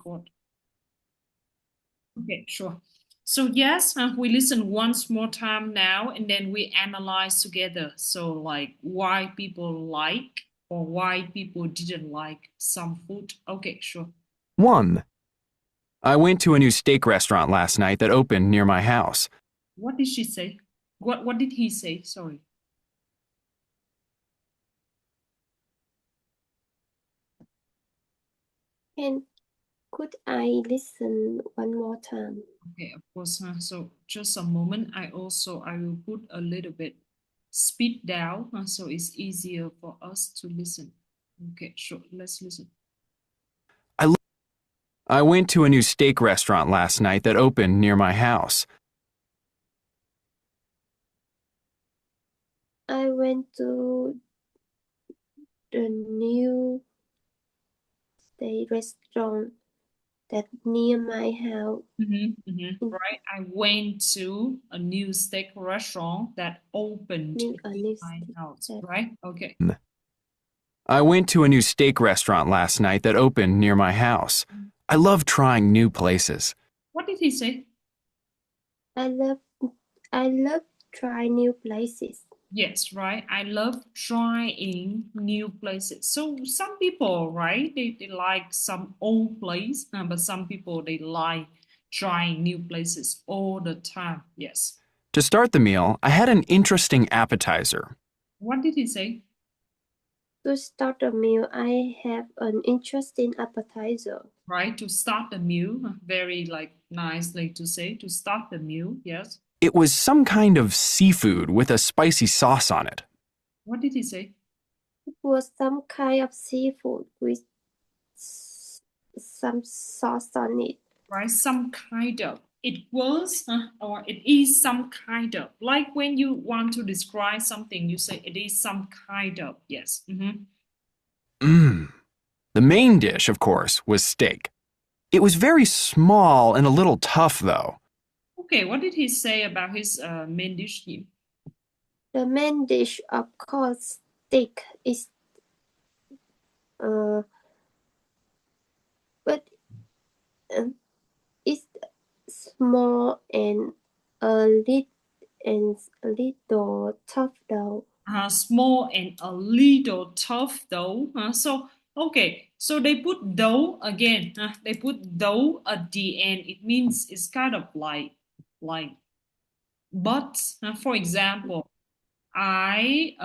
What? Okay, sure. So yes, we listen once more time now, and then we analyze together. So like why people like or why people didn't like some food. Okay, sure. 1. I went to a new steak restaurant last night that opened near my house. What did she say? What did he say? Sorry. And could I listen one more time? Okay, of course. So just a moment. I will put a little bit speed down, so it's easier for us to listen. Okay, sure. Let's listen. I, I went to a new steak restaurant last night that opened near my house. I went to the new steak restaurant that near my house. Right. I went to a new steak restaurant that opened Near a new my steak house. that Right. Okay. I went to a new steak restaurant last night that opened near my house. I love trying new places. What did he say? I love try new places. Yes, right. I love trying new places. So some people, right, they like some old place, but some people they like trying new places all the time. Yes. To start the meal, I had an interesting appetizer. What did he say? To start the meal, I have an interesting appetizer. Right, to start the meal, very like nicely to say, to start the meal. Yes. It was some kind of seafood with a spicy sauce on it. What did he say? It was some kind of seafood with some sauce on it. Right, some kind of. It was or it is some kind of. Like when you want to describe something, you say it is some kind of. Yes. Mmm. The main dish, of course, was steak. It was very small and a little tough, though. Okay, what did he say about his main dish here? The main dish, of course, steak is but it's small and a little tough though. Small and a little tough though. So okay, so they put dough again. They put dough at the end. It means it's kind of like but for example, I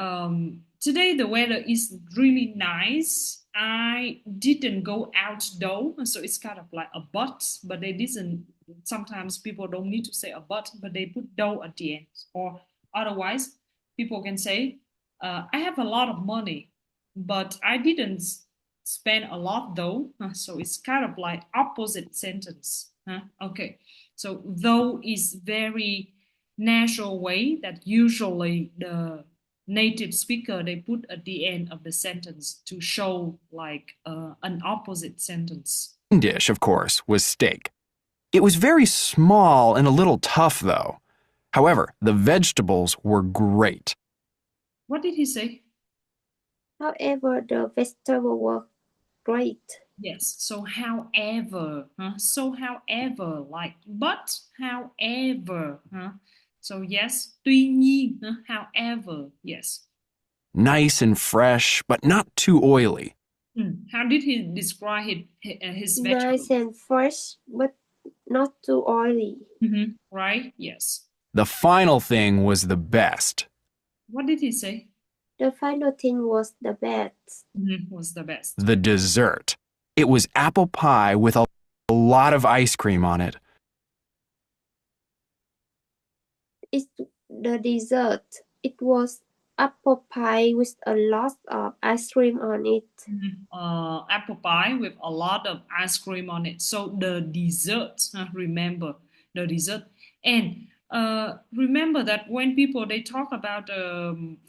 today the weather is really nice. I didn't go out though, so it's kind of like a but they didn't. Sometimes people don't need to say a but they put though at the end. Or otherwise, people can say, I have a lot of money, but I didn't spend a lot though. So it's kind of like opposite sentence. Okay, so though is very natural way that usually the native speaker they put at the end of the sentence to show like an opposite sentence. Main dish, of course, was steak. It was very small and a little tough, though. However, the vegetables were great. What did he say? However, the vegetables were great. Yes, so however, so however, like but however, so yes, tuy nhiên, however, yes. Nice and fresh, but not too oily. How did he describe his vegetables? Nice and fresh, but not too oily. Right, yes. The final thing was the best. What did he say? The final thing was the best. Was the best. The dessert. It was apple pie with a lot of ice cream on it. It's the dessert. It was apple pie with a lot of ice cream on it. Apple pie with a lot of ice cream on it. So the dessert, remember the dessert. And remember that when people they talk about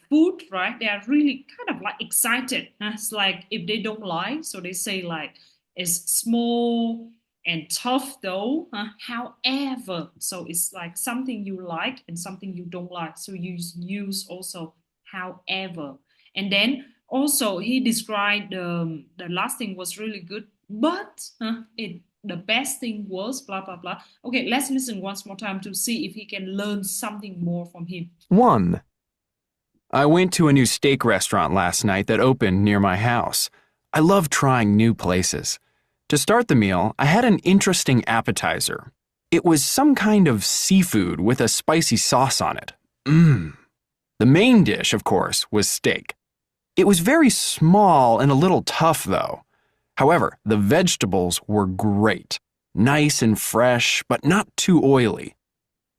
food, right? They are really kind of like excited. It's like if they don't like, so they say like it's small and tough though. However, so it's like something you like and something you don't like. So you use also however, and then also he described the last thing was really good, but it the best thing was blah blah blah. Okay, let's listen once more time to see if he can learn something more from him. 1. I went to a new steak restaurant last night that opened near my house. I love trying new places. To start the meal, I had an interesting appetizer. It was some kind of seafood with a spicy sauce on it. Mmm. The main dish, of course, was steak. It was very small and a little tough, though. However, the vegetables were great. Nice and fresh, but not too oily.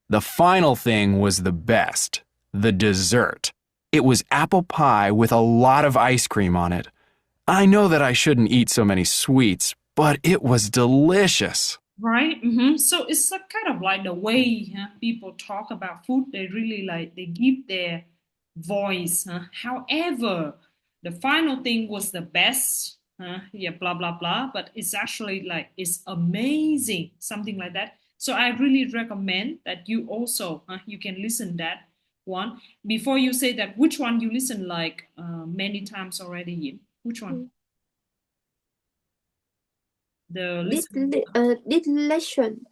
The final thing was the best, the dessert. It was apple pie with a lot of ice cream on it. I know that I shouldn't eat so many sweets, but it was delicious. Right? So it's a kind of like the way people talk about food. They really like, they give their voice. However, the final thing was the best. Yeah, blah, blah, blah. But it's actually like, it's amazing. Something like that. So I really recommend that you also, you can listen that one. Before you say that, which one you listen like many times already, Yim? Which one? The listen. Dilation.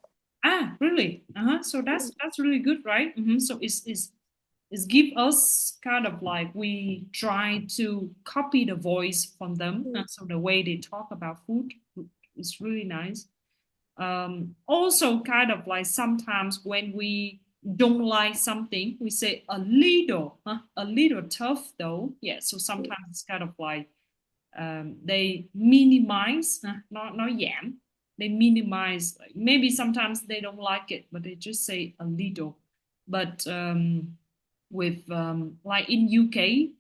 Really? So that's really good, right? So it's give us kind of like we try to copy the voice from them. So the way they talk about food is really nice. Also kind of like sometimes when we don't like something, we say a little tough though. Yeah, so sometimes it's kind of like they minimize, nói giảm. They minimize, like, maybe sometimes they don't like it, but they just say a little. But with like in UK,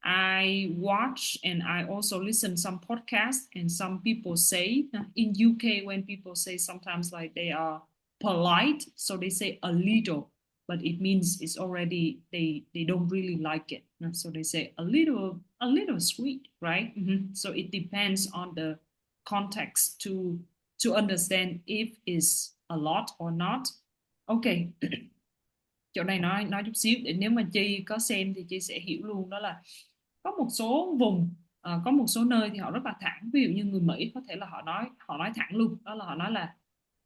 I watch and I also listen some podcasts, and some people say in UK when people say sometimes like they are polite, so they say a little, but it means it's already they don't really like it. So they say a little sweet, right? So it depends on the context to understand if it's a lot or not. Okay. Chỗ này nói chút xíu để nếu mà Chi có xem thì Chi sẽ hiểu luôn, đó là có một số vùng, có một số nơi thì họ rất là thẳng. Ví dụ như người Mỹ có thể là họ nói thẳng luôn, đó là họ nói là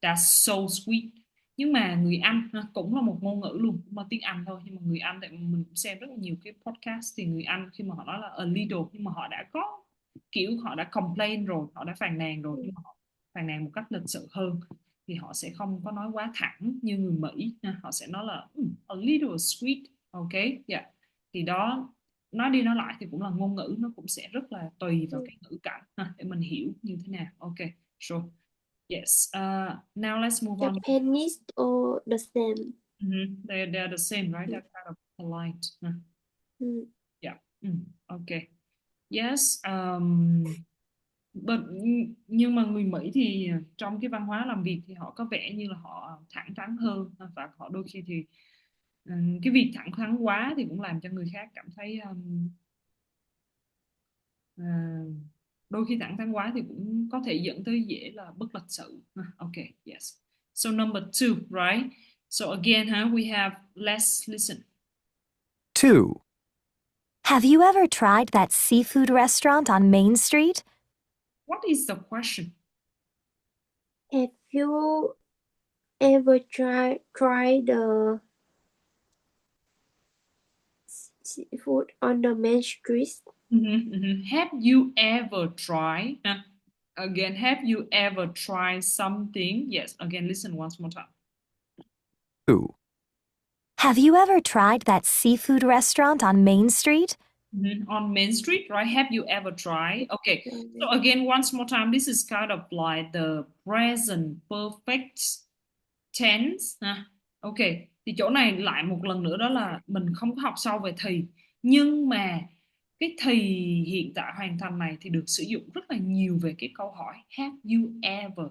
that's so sweet. Nhưng mà người Anh cũng là một ngôn ngữ luôn, cũng là tiếng Anh thôi, nhưng mà người Anh, tại mình cũng xem rất là nhiều cái podcast, thì người Anh khi mà họ nói là a little, nhưng mà họ đã có kiểu họ đã complain rồi, họ đã phàn nàn rồi, nhưng mà họ phàn nàn một cách lịch sự hơn, thì họ sẽ không có nói quá thẳng như người Mỹ. Họ sẽ nói là a little sweet. Ok, yeah. Thì đó, nói đi nói lại thì cũng là ngôn ngữ, nó cũng sẽ rất là tùy vào cái ngữ cảnh để mình hiểu như thế nào. Ok, sure. Yes. Now let's move on. Japanese or the same? They're the same, right? They're kind of polite. Yeah. Okay. Yes. Nhưng mà người Mỹ thì trong cái văn hóa làm việc thì họ có vẻ như là họ thẳng thắn hơn, và họ đôi khi thì cái việc thẳng thắn quá thì cũng làm cho người khác cảm thấy đôi khi thẳng thắn quá thì cũng có thể dẫn tới dễ là bất lịch sự. Okay, yes. So number 2, right? So again, we have, let's listen. 2. Have you ever tried that seafood restaurant on Main Street? What is the question? Have you ever tried the seafood on the main street? Have you ever tried? Again, have you ever tried something? Yes, again, listen once more time. 2. Have you ever tried that seafood restaurant on Main Street? On Main Street, right? Have you ever tried? Okay, so again, once more time, this is kind of like the present perfect tense. Okay, thì chỗ này lại một lần nữa đó là mình không có học sâu về thì, nhưng mà cái thì hiện tại hoàn thành này thì được sử dụng rất là nhiều về cái câu hỏi have you ever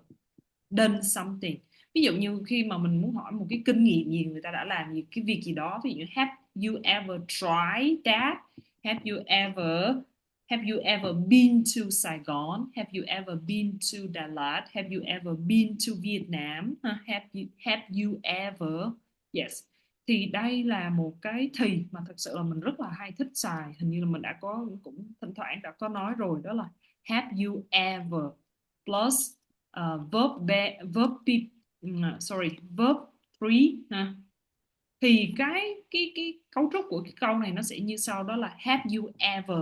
done something. Ví dụ như khi mà mình muốn hỏi một cái kinh nghiệm gì, người ta đã làm gì, cái việc gì đó, ví dụ như have you ever tried that, have you ever been to Saigon, have you ever been to Đà Lạt, have you ever been to Vietnam, have you ever. Yes, thì đây là một cái thì mà thật sự là mình rất là hay thích xài, hình như là mình đã có cũng thỉnh thoảng đã có nói rồi, đó là have you ever plus verb 3 ha. Thì cái cấu trúc của cái câu này nó sẽ như sau, đó là have you ever,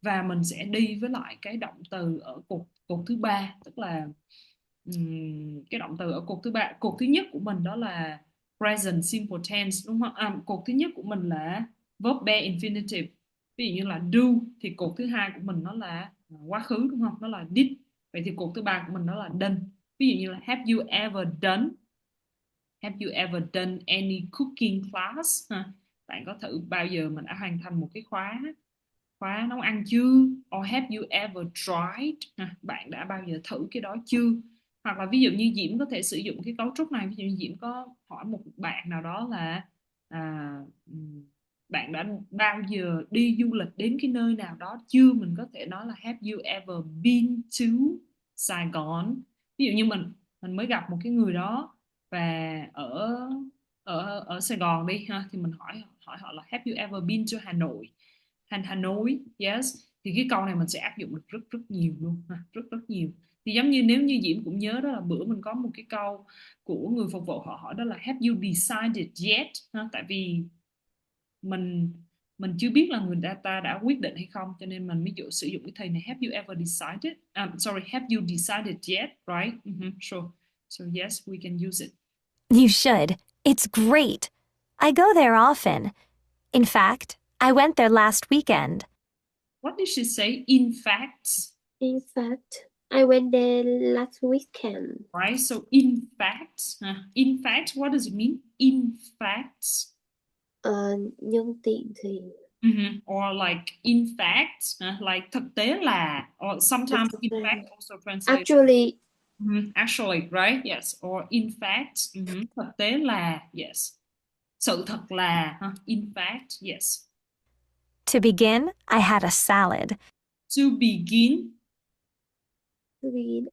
và mình sẽ đi với lại cái động từ ở cột thứ ba, tức là cái động từ ở cột thứ ba. Cột thứ nhất của mình đó là present simple tense, đúng không? Cột thứ nhất của mình là verb bare infinitive, ví dụ như là do, thì cột thứ hai của mình nó là quá khứ, đúng không? Nó là did. Vậy thì cột thứ ba của mình đó là done. Ví dụ như là have you ever done, have you ever done any cooking class ha? Bạn có thử bao giờ mình đã hoàn thành một cái khóa khóa nấu ăn chưa? Or have you ever tried ha? Bạn đã bao giờ thử cái đó chưa? Hoặc là ví dụ như Diễm có thể sử dụng cái cấu trúc này. Ví dụ như Diễm có hỏi một bạn nào đó là bạn đã bao giờ đi du lịch đến cái nơi nào đó chưa? Mình có thể nói là have you ever been to Sài Gòn? Ví dụ như mình mới gặp một cái người đó và ở ở Sài Gòn đi ha, thì mình hỏi hỏi họ là have you ever been to Hà Nội? Hà Nội, yes. Thì cái câu này mình sẽ áp dụng được rất rất nhiều luôn ha, rất rất nhiều. Thì giống như nếu như Diễm cũng nhớ đó là bữa mình có một cái câu của người phục vụ, họ hỏi đó là have you decided yet ha? Tại vì mình chưa biết là người ta đã quyết định hay không, cho nên mình mới sử dụng cái thầy này, have you ever decided, sorry, have you decided yet, right? Sure. So yes, we can use it. You should. It's great. I go there often. In fact, I went there last weekend. What did she say? In fact, In fact, I went there last weekend. right? So in fact, in fact, what does it mean? In fact. Nhân tiện thì Or like in fact, like thực tế là, or sometimes in fact also translates actually. Actually, right? Yes. Or in fact, thực tế là, yes. Sự thật là, in fact, yes. To begin, I had a salad. To begin,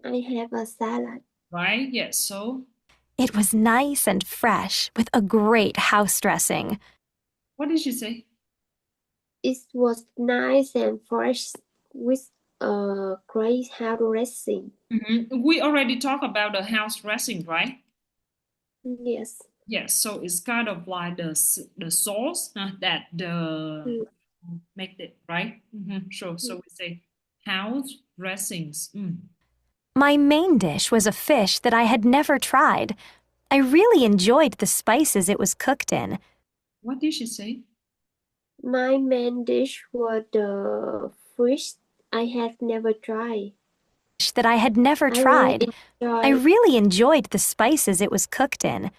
I have a salad. right? Yes. So It was nice and fresh with a great house dressing. what did you say? It was nice and fresh with a great house dressing. We already talked about the house dressing, right? Yes. Yes. So it's kind of like the sauce that the make it, right? Sure. So we say house dressings. My main dish was a fish that I had never tried. I really enjoyed the spices it was cooked in. What did she say? My main dish was the fish I have never tried. That I had never tried. I really enjoyed the spices it was cooked in.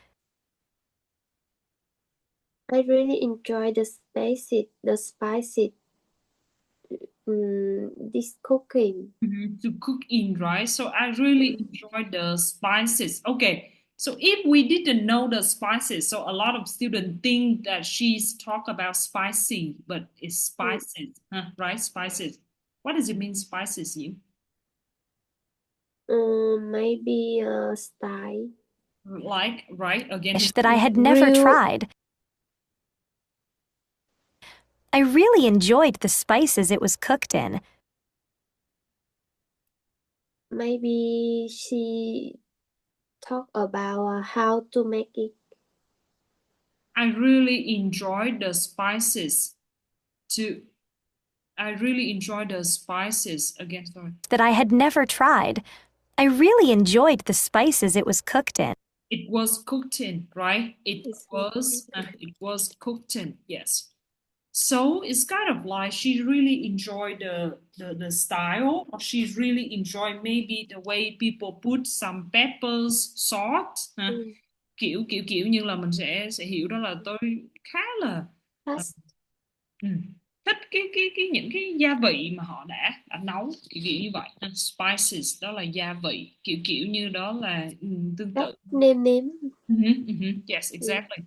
I really enjoyed the spices this cooking. To cook in, right? So I really enjoyed the spices. Okay, so if we didn't know the spices, so a lot of students think that she's talk about spicy, but it's spices, right? Spices. What does it mean, spices? You? Maybe style. Like, right? Again, That I had never tried. I really enjoyed the spices it was cooked in. Maybe she talked about how to make it. I really enjoyed the spices. I really enjoyed the spices. Again, sorry. That I had never tried. I really enjoyed the spices it was cooked in. It was cooked in, right? It was cooked in, yes. So it's kind of like she really enjoyed the style, or she really enjoyed maybe the way people put some peppers, salt. Kiểu như là mình sẽ hiểu đó là tôi khá là thích cái những cái gia vị mà họ đã nấu, kiểu như vậy. Spices đó là gia vị, kiểu như đó là tương tự. Nêm. Yes, exactly.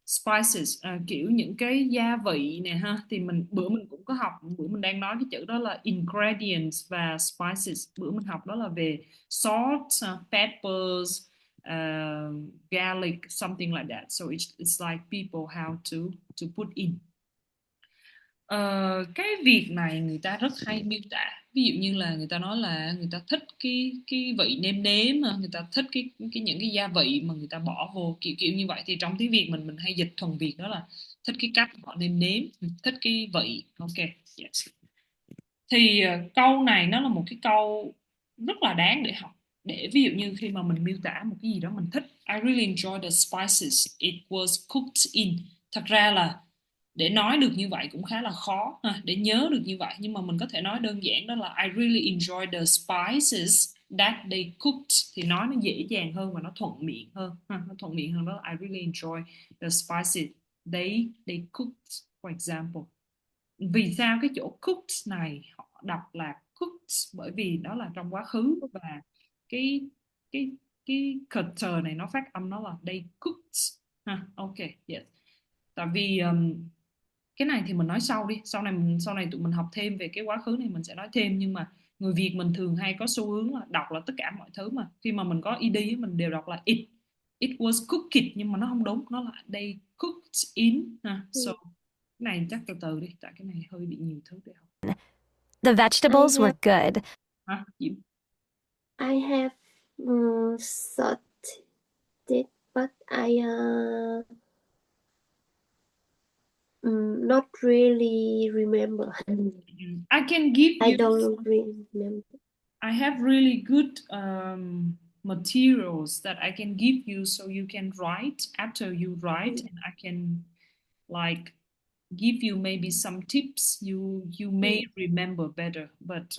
Spices, kiểu những cái gia vị nè ha. Thì bữa mình cũng có học, bữa mình đang nói cái chữ đó là ingredients và spices. Bữa mình học đó là về salt, peppers, garlic, something like that. So it's like people how to put in. Cái việc này người ta rất hay miêu tả, ví dụ như là người ta nói là người ta thích cái vị nêm nếm, người ta thích những cái gia vị mà người ta bỏ vô, kiểu kiểu như vậy. Thì trong tiếng Việt mình hay dịch thuần Việt đó là thích cái cách họ nêm nếm, thích cái vị. Ok, yes. Thì câu này nó là một cái câu rất là đáng để học, để ví dụ như khi mà mình miêu tả một cái gì đó mình thích. I really enjoy the spices it was cooked in. Thật ra là để nói được như vậy cũng khá là khó ha, để nhớ được như vậy, nhưng mà mình có thể nói đơn giản đó là I really enjoy the spices that they cooked, thì nói nó dễ dàng hơn và nó thuận miệng hơn ha, nó thuận miệng hơn đó là I really enjoy the spices they cooked, for example. Vì sao cái chỗ cooked này họ đọc là cooked? Bởi vì đó là trong quá khứ, và cái cái cái cutter này nó phát âm nó là they cooked ha. Ok, yes. Tại vì cái này thì mình nói sau đi, sau này tụi mình học thêm về cái quá khứ này mình sẽ nói thêm, nhưng mà người Việt mình thường hay có xu hướng là đọc là tất cả mọi thứ, mà khi mà mình có ed mình đều đọc là it was cooked, nhưng mà nó không đúng, nó là they cooked in ha. So cái này chắc từ từ đi, tại cái này hơi bị nhiều thứ để học. The vegetables I were have good. Hả? Diễm? I have searched it, but I not really remember. I can give I you, don't really remember. I have really good materials that I can give you, so you can write after you write, and I can like give you maybe some tips you may remember better, but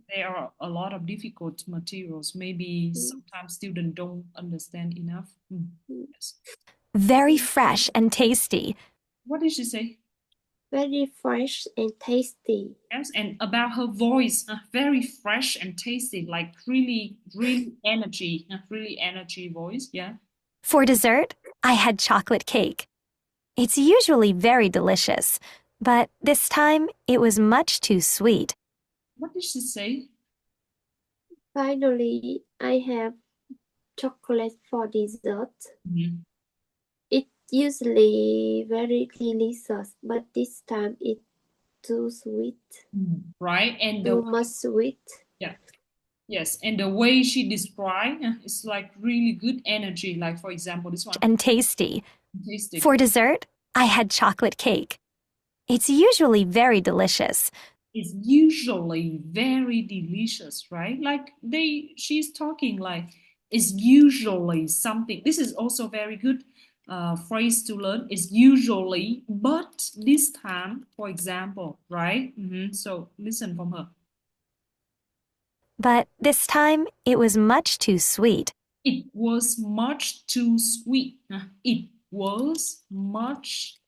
there are a lot of difficult materials, maybe sometimes students don't understand enough. Yes. Very fresh and tasty. What did she say? Very fresh and tasty. Yes, and about her voice, very fresh and tasty, like really really energy voice. Yeah. For dessert, I had chocolate cake. It's usually very delicious, but this time it was much too sweet. What did she say? Finally, I have chocolate for dessert. Mhm. It's usually very delicious, but this time it's too sweet. Right, and Too much sweet. yeah, yes, and the way she described is like really good energy. Like for example, this one. And tasty. Tasty. For dessert, I had chocolate cake. It's usually very delicious. It's usually very delicious, right? Like she's talking like it's usually something. This is also very good phrase to learn. It's usually, but this time, for example, right? So listen from her. But this time it was much too sweet. It was much too sweet. It was much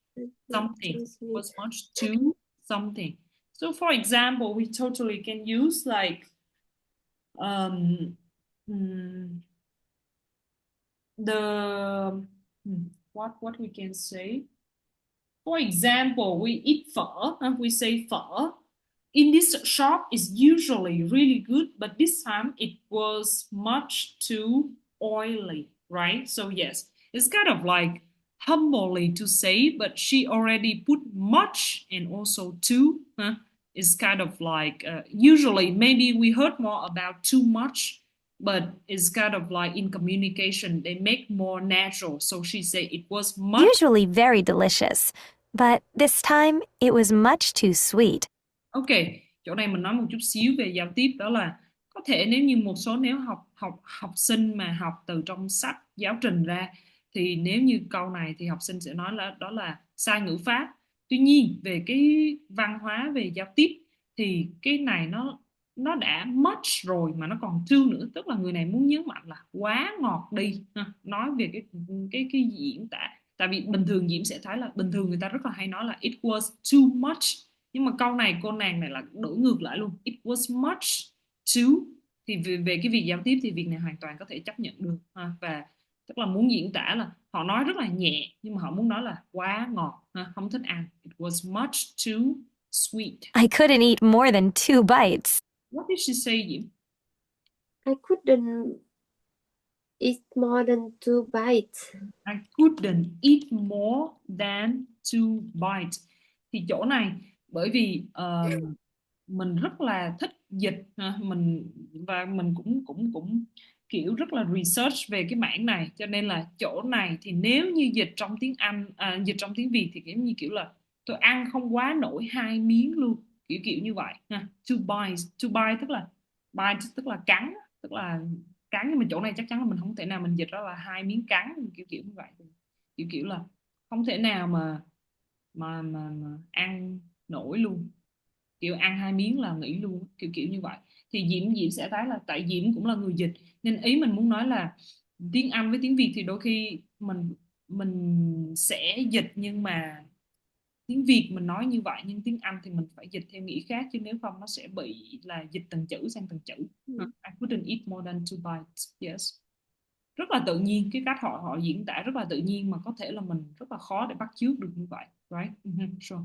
something. It was much too something. So for example, we totally can use like the what we can say. For example, we eat phở, we say phở. In this shop is usually really good, but this time it was much too oily, right? So yes, it's kind of like humbly to say, but she already put much and also too. It's kind of like usually maybe we heard more about too much, but it's kind of like in communication they make more natural. So she said it was much. Usually very delicious, but this time it was much too sweet. Ok, chỗ này mình nói một chút xíu về giao tiếp, đó là có thể nếu học sinh mà học từ trong sách giáo trình ra, thì nếu như câu này thì học sinh sẽ nói là đó là sai ngữ pháp. Tuy nhiên về cái văn hóa về giao tiếp thì cái này nó đã much rồi mà nó còn too nữa, tức là người này muốn nhấn mạnh là quá ngọt đi. Nói về cái diễn tả, tại vì bình thường Diễm sẽ thấy là bình thường người ta rất là hay nói là it was too much, nhưng mà câu này cô nàng này là đổi ngược lại luôn, it was much too. Thì về cái việc giao tiếp thì việc này hoàn toàn có thể chấp nhận được và tức là muốn diễn tả là họ nói rất là nhẹ nhưng mà họ muốn nói là quá ngọt, không thích ăn. It was much too sweet. I couldn't eat more than 2 bites. What did she say, Diễm? I couldn't eat more than 2 bites. I couldn't eat more than 2 bites. Thì chỗ này bởi vì mình rất là thích dịch và mình cũng cũng cũng kiểu rất là research về cái mảng này, cho nên là chỗ này thì nếu như dịch trong tiếng Anh dịch trong tiếng Việt thì kiểu như kiểu là tôi ăn không quá nổi 2 miếng luôn, kiểu kiểu như vậy ha. To bite tức là bite tức là cắn, tức là cắn, nhưng mà chỗ này chắc chắn là mình không thể nào mình dịch đó là 2 miếng cắn, kiểu kiểu như vậy, kiểu kiểu là không thể nào mà ăn nổi luôn, kiểu ăn 2 miếng là nghỉ luôn, kiểu kiểu như vậy. Thì Diễm sẽ thấy là tại Diễm cũng là người dịch, nên ý mình muốn nói là tiếng Anh với tiếng Việt thì đôi khi mình sẽ dịch, nhưng mà tiếng Việt mình nói như vậy nhưng tiếng Anh thì mình phải dịch theo nghĩa khác, chứ nếu không nó sẽ bị là dịch từng chữ sang từng chữ. I couldn't eat more than 2 bites. Yes, rất là tự nhiên, cái cách họ họ diễn tả rất là tự nhiên, mà có thể là mình rất là khó để bắt chước được như vậy, right? Sure.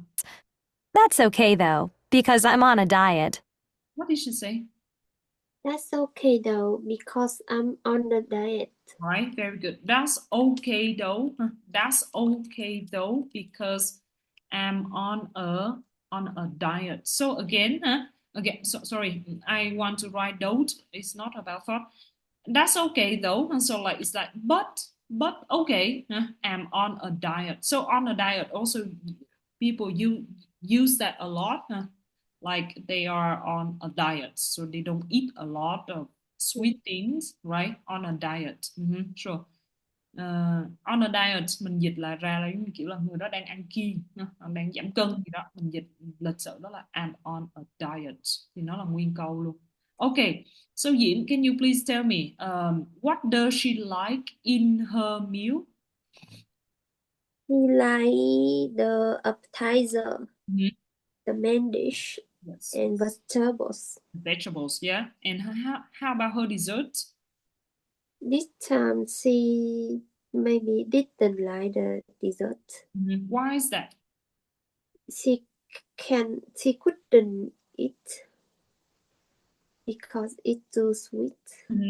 That's okay though, because I'm on a diet. What did she say? That's okay though, because I'm on a diet. Right, very good. That's okay though. That's okay though because I'm on a diet. So again, again. So sorry, I want to write don't. It's not about thought. That's okay though. And so like it's like but okay. I'm on a diet. So on a diet also people you use that a lot. Like they are on a diet, so they don't eat a lot of sweet things, right? On a diet. Sure. On a diet mình dịch là ra là giống như kiểu là người đó đang ăn kiêng, đang giảm cân gì đó, mình dịch lịch sự đó là I'm on a diet, thì nó là nguyên câu luôn. Okay, so Diễm, can you please tell me what does she like in her meal? He like the appetizer, Mhm. the main dish, Yes, and vegetables. vegetables, yeah. And how about her dessert? This time she maybe didn't like the dessert. Why is that? She couldn't eat because it's too sweet.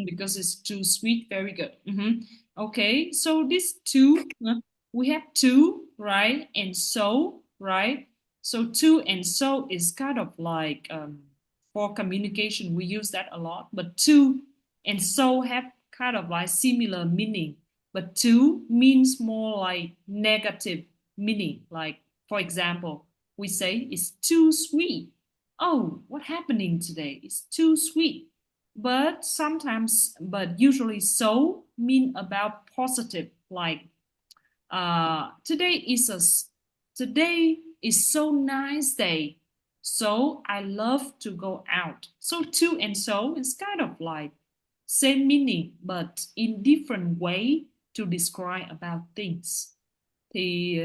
Because it's too sweet. Very good. Okay, so these two, we have two, right? And so, right? So to and so is kind of like for communication, we use that a lot. But to and so have kind of like similar meaning. But to means more like negative meaning. Like, for example, we say it's too sweet. Oh, what happening today? It's too sweet. But sometimes, but usually so mean about positive, like today is so nice day, so I love to go out. So to and so is kind of like same meaning but in different way to describe about things. Thì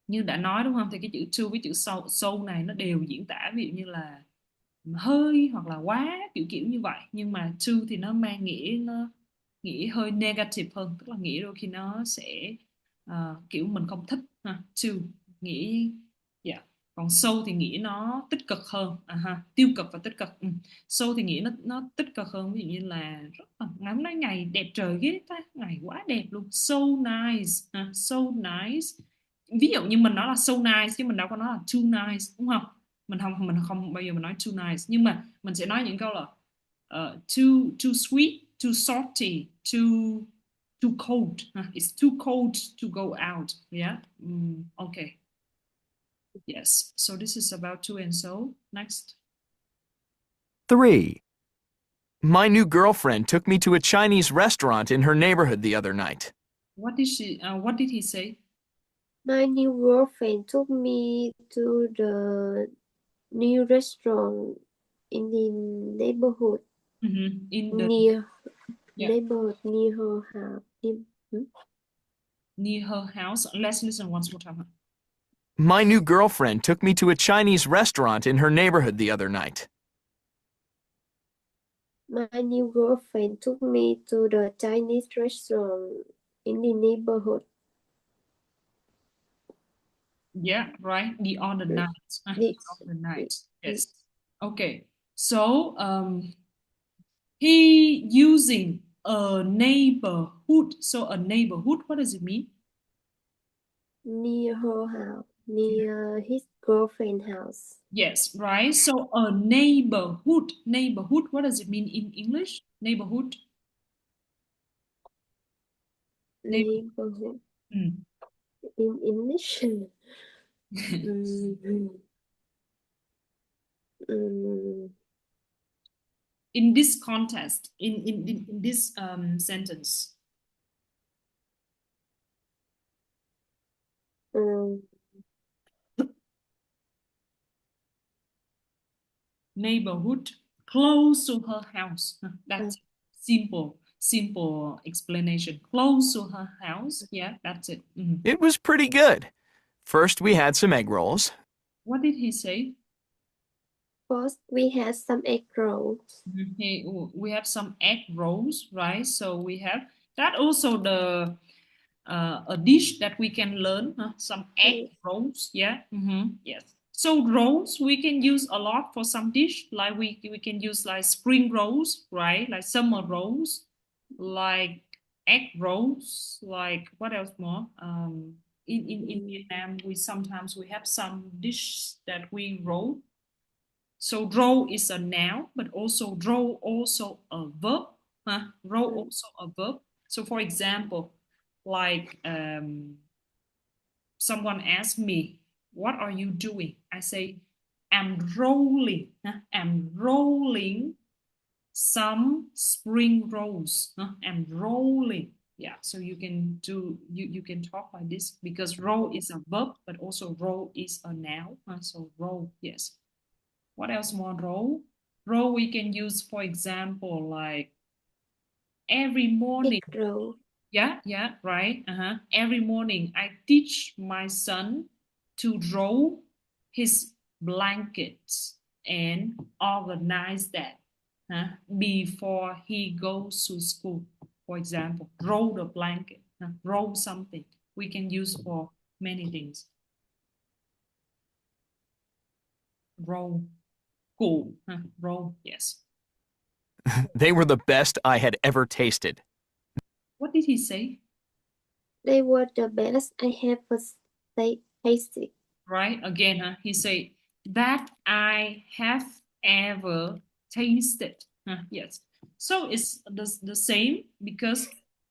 như đã nói đúng không, thì cái chữ to với chữ so này nó đều diễn tả ví dụ như là hơi hoặc là quá, kiểu kiểu như vậy. Nhưng mà to thì nó mang nghĩa hơi negative hơn, tức là nghĩa đôi khi nó sẽ kiểu mình không thích ha. To nghĩa dạ, còn so thì nghĩa nó tích cực hơn, tiêu cực và tích cực. So thì nghĩa nó tích cực hơn, ví dụ như là rất là ngày hôm nay ngày đẹp trời ghê ta, ngày quá đẹp luôn, so nice, so nice. Ví dụ như mình nói là so nice chứ mình đâu có nói là too nice, đúng không? Mình không bao giờ mình nói too nice, nhưng mà mình sẽ nói những câu là too sweet, too salty, too cold. It's too cold to go out. Yeah. Okay. Yes. So this is about to and so. Next. 3. My new girlfriend took me to a Chinese restaurant in her neighborhood the other night. What did he say? My new girlfriend took me to the new restaurant in the neighborhood. In the Neighborhood near her house. Near her house. Let's listen once more time. My new girlfriend took me to a Chinese restaurant in her neighborhood the other night. My new girlfriend took me to the Chinese restaurant in the neighborhood. Yeah, right. The other night. The other night. Yes. Okay. So he using a neighborhood. So a neighborhood, what does it mean? Near her house. near his girlfriend's house. Yes, right. So a neighborhood. Neighborhood, what does it mean in English? Neighborhood. Neighborhood Mm. in English. Mm, mm, In this context, in this sentence. mm, Neighborhood close to her house. That's simple explanation. Close to her house. Yeah, that's it. Mhm. It was pretty good. First, we had some egg rolls. What did he say? First, we had some egg rolls. We have some egg rolls, right? So we have that also the a dish that we can learn, some egg Yes. rolls. Yeah. Yes. So rolls we can use a lot for some dish, like we can use like spring rolls, right? Like summer rolls, like egg rolls, like what else more? In Vietnam, we have some dish that we roll. So roll is a noun, but also roll also a verb. Roll also a verb. So for example, like someone asks me, "What are you doing?" I say, "I'm rolling. I'm rolling some spring rolls. I'm rolling." Yeah, so you can talk like this because roll is a verb, but also roll is a noun. So roll, yes. What else more role? Role we can use, for example, like every morning. Egg roll. Yeah, right. Every morning I teach my son to roll his blankets and organize that before he goes to school. For example, roll the blanket, roll something. We can use for many things. Roll, cool, roll, yes. They were the best I had ever tasted. What did he say? They were the best I ever tasted. Right? Again, he said that I have ever tasted. Yes. So it's the same because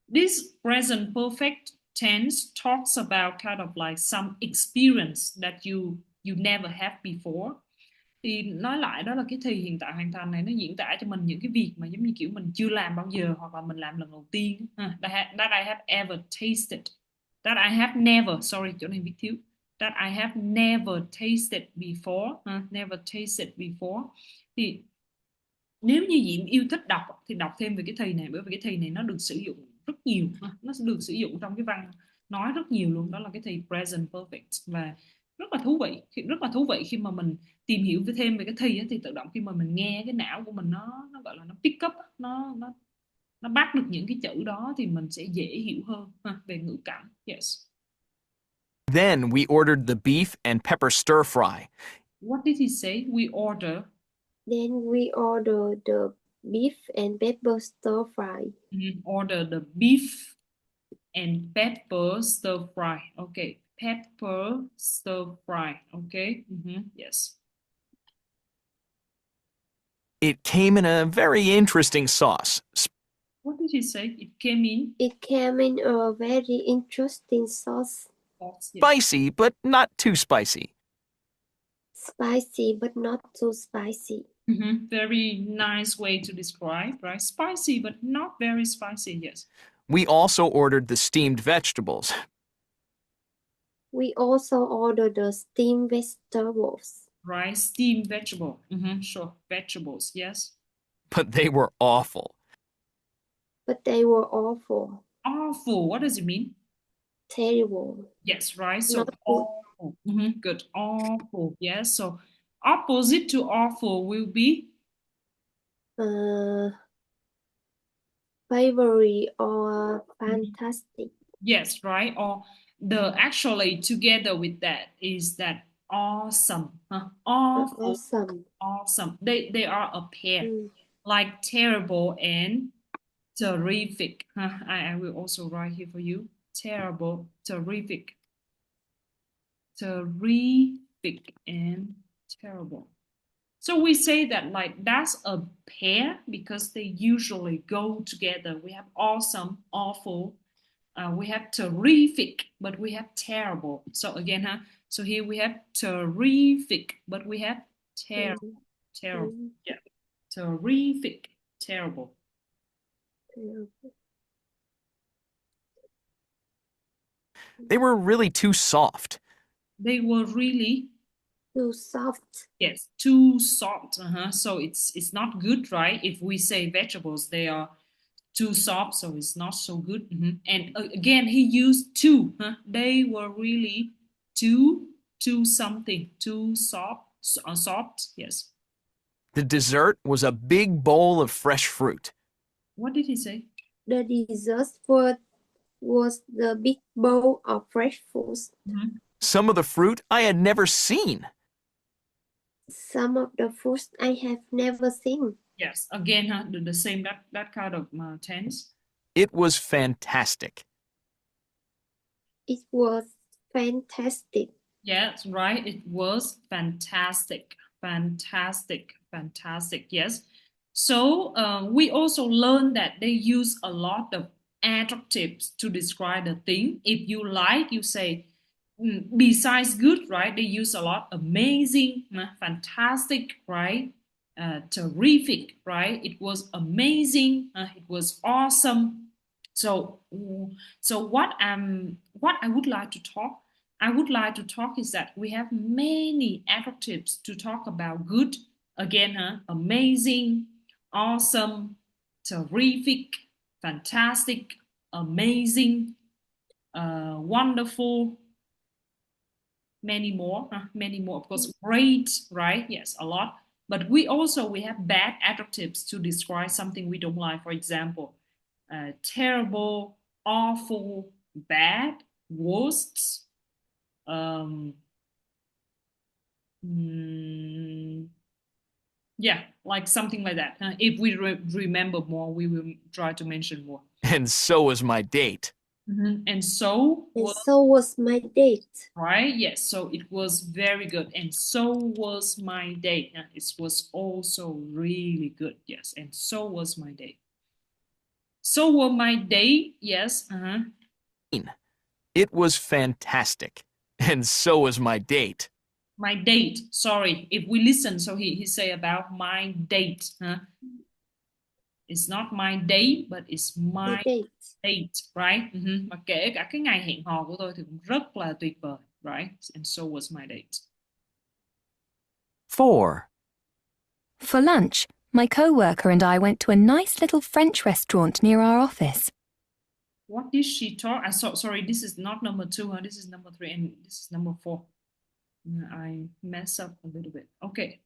this present perfect tense talks about kind of like some experience that you never had before. Thì nói lại đó là cái thì hiện tại hoàn thành này nó diễn tả cho mình những cái việc mà giống như kiểu mình chưa làm bao giờ hoặc là mình làm lần đầu tiên. That I have ever tasted. That I have never, sorry chỗ này viết thiếu. That I have never tasted before. Never tasted before. Thì nếu như Diễm yêu thích đọc thì đọc thêm về cái thì này, bởi vì cái thì này nó được sử dụng rất nhiều, nó được sử dụng trong cái văn nói rất nhiều luôn, đó là cái thì present perfect. Và rất là thú vị khi mà mình tìm hiểu thêm về cái thì tự động khi mà mình nghe cái não của mình nó gọi là nó pick up, nó bắt được những cái chữ đó thì mình sẽ dễ hiểu hơn về ngữ cảnh. Yes. Then we ordered the beef and pepper stir fry. What did he say? We order. Then we ordered the beef and pepper stir fry. Order the beef and pepper stir fry. Okay, pepper stir fry. Okay. Yes. It came in a very interesting sauce. What did he say? It came in It came in a very interesting sauce. yes. Spicy, but not too spicy. Spicy, but not too spicy. Very nice way to describe, right? Spicy, but not very spicy. Yes. We also ordered the steamed vegetables. We also ordered the steamed vegetables. Right, steamed vegetable. Sure, vegetables. Yes. But they were awful. But they were awful. Awful. What does it mean? Terrible. Yes, right. So Not good. awful. Good. Awful. Yes. So opposite to awful will be Favorite or fantastic. yes, right. Or the actually together with that is that awesome. Awful. Awesome. They are a pair, like terrible and terrific. I will also write here for you. Terrible, terrific. terrific and terrible. So we say that like that's a pair because they usually go together. We have awesome, awful. We have terrific, but we have terrible. So again, so here we have terrific, but we have terrible. Terrible. Yeah. Terrific, terrible. They were really too soft. They were really Too soft. yes, too soft. So it's not good, right? If we say vegetables, they are too soft, so it's not so good. And again, he used too. They were really too something, too soft. Soft. Yes. The dessert was a big bowl of fresh fruit. What did he say? The dessert food was the big bowl of fresh fruits. Some of the fruit I had never seen. Some of the fruits I have never seen. Yes, again, the same that kind of tense. It was fantastic. It was fantastic. Yes, right. It was fantastic, fantastic, fantastic. Yes. So we also learned that they use a lot of adjectives to describe the thing. If you like, you say besides good, right? They use a lot amazing, fantastic, right? Terrific, right? It was amazing. It was awesome. So what I would like to talk is that we have many adjectives to talk about good. Again, amazing, awesome, terrific, fantastic, amazing, wonderful, many more, of course. Great, right? Yes, a lot. But we have bad adjectives to describe something we don't like. For example, terrible, awful, bad, worst. Yeah, like something like that. If we remember more, we will try to mention more. And so was my date. And so was my date. Right? Yes. So it was very good. And so was my date. It was also really good. Yes. And so was my date. So were my date. Yes. It was fantastic. And so was my date. My date. Sorry. If we listen, so he say about my date. It's not my day, but it's my date, right? Mà kể cả cái ngày hẹn hò của tôi thì cũng rất là tuyệt vời, right? And so was my date. 4. For lunch, my co-worker and I went to a nice little French restaurant near our office. What did she talk? Sorry, this is not number 2, this is number 3, and this is number 4. I mess up a little bit. Okay.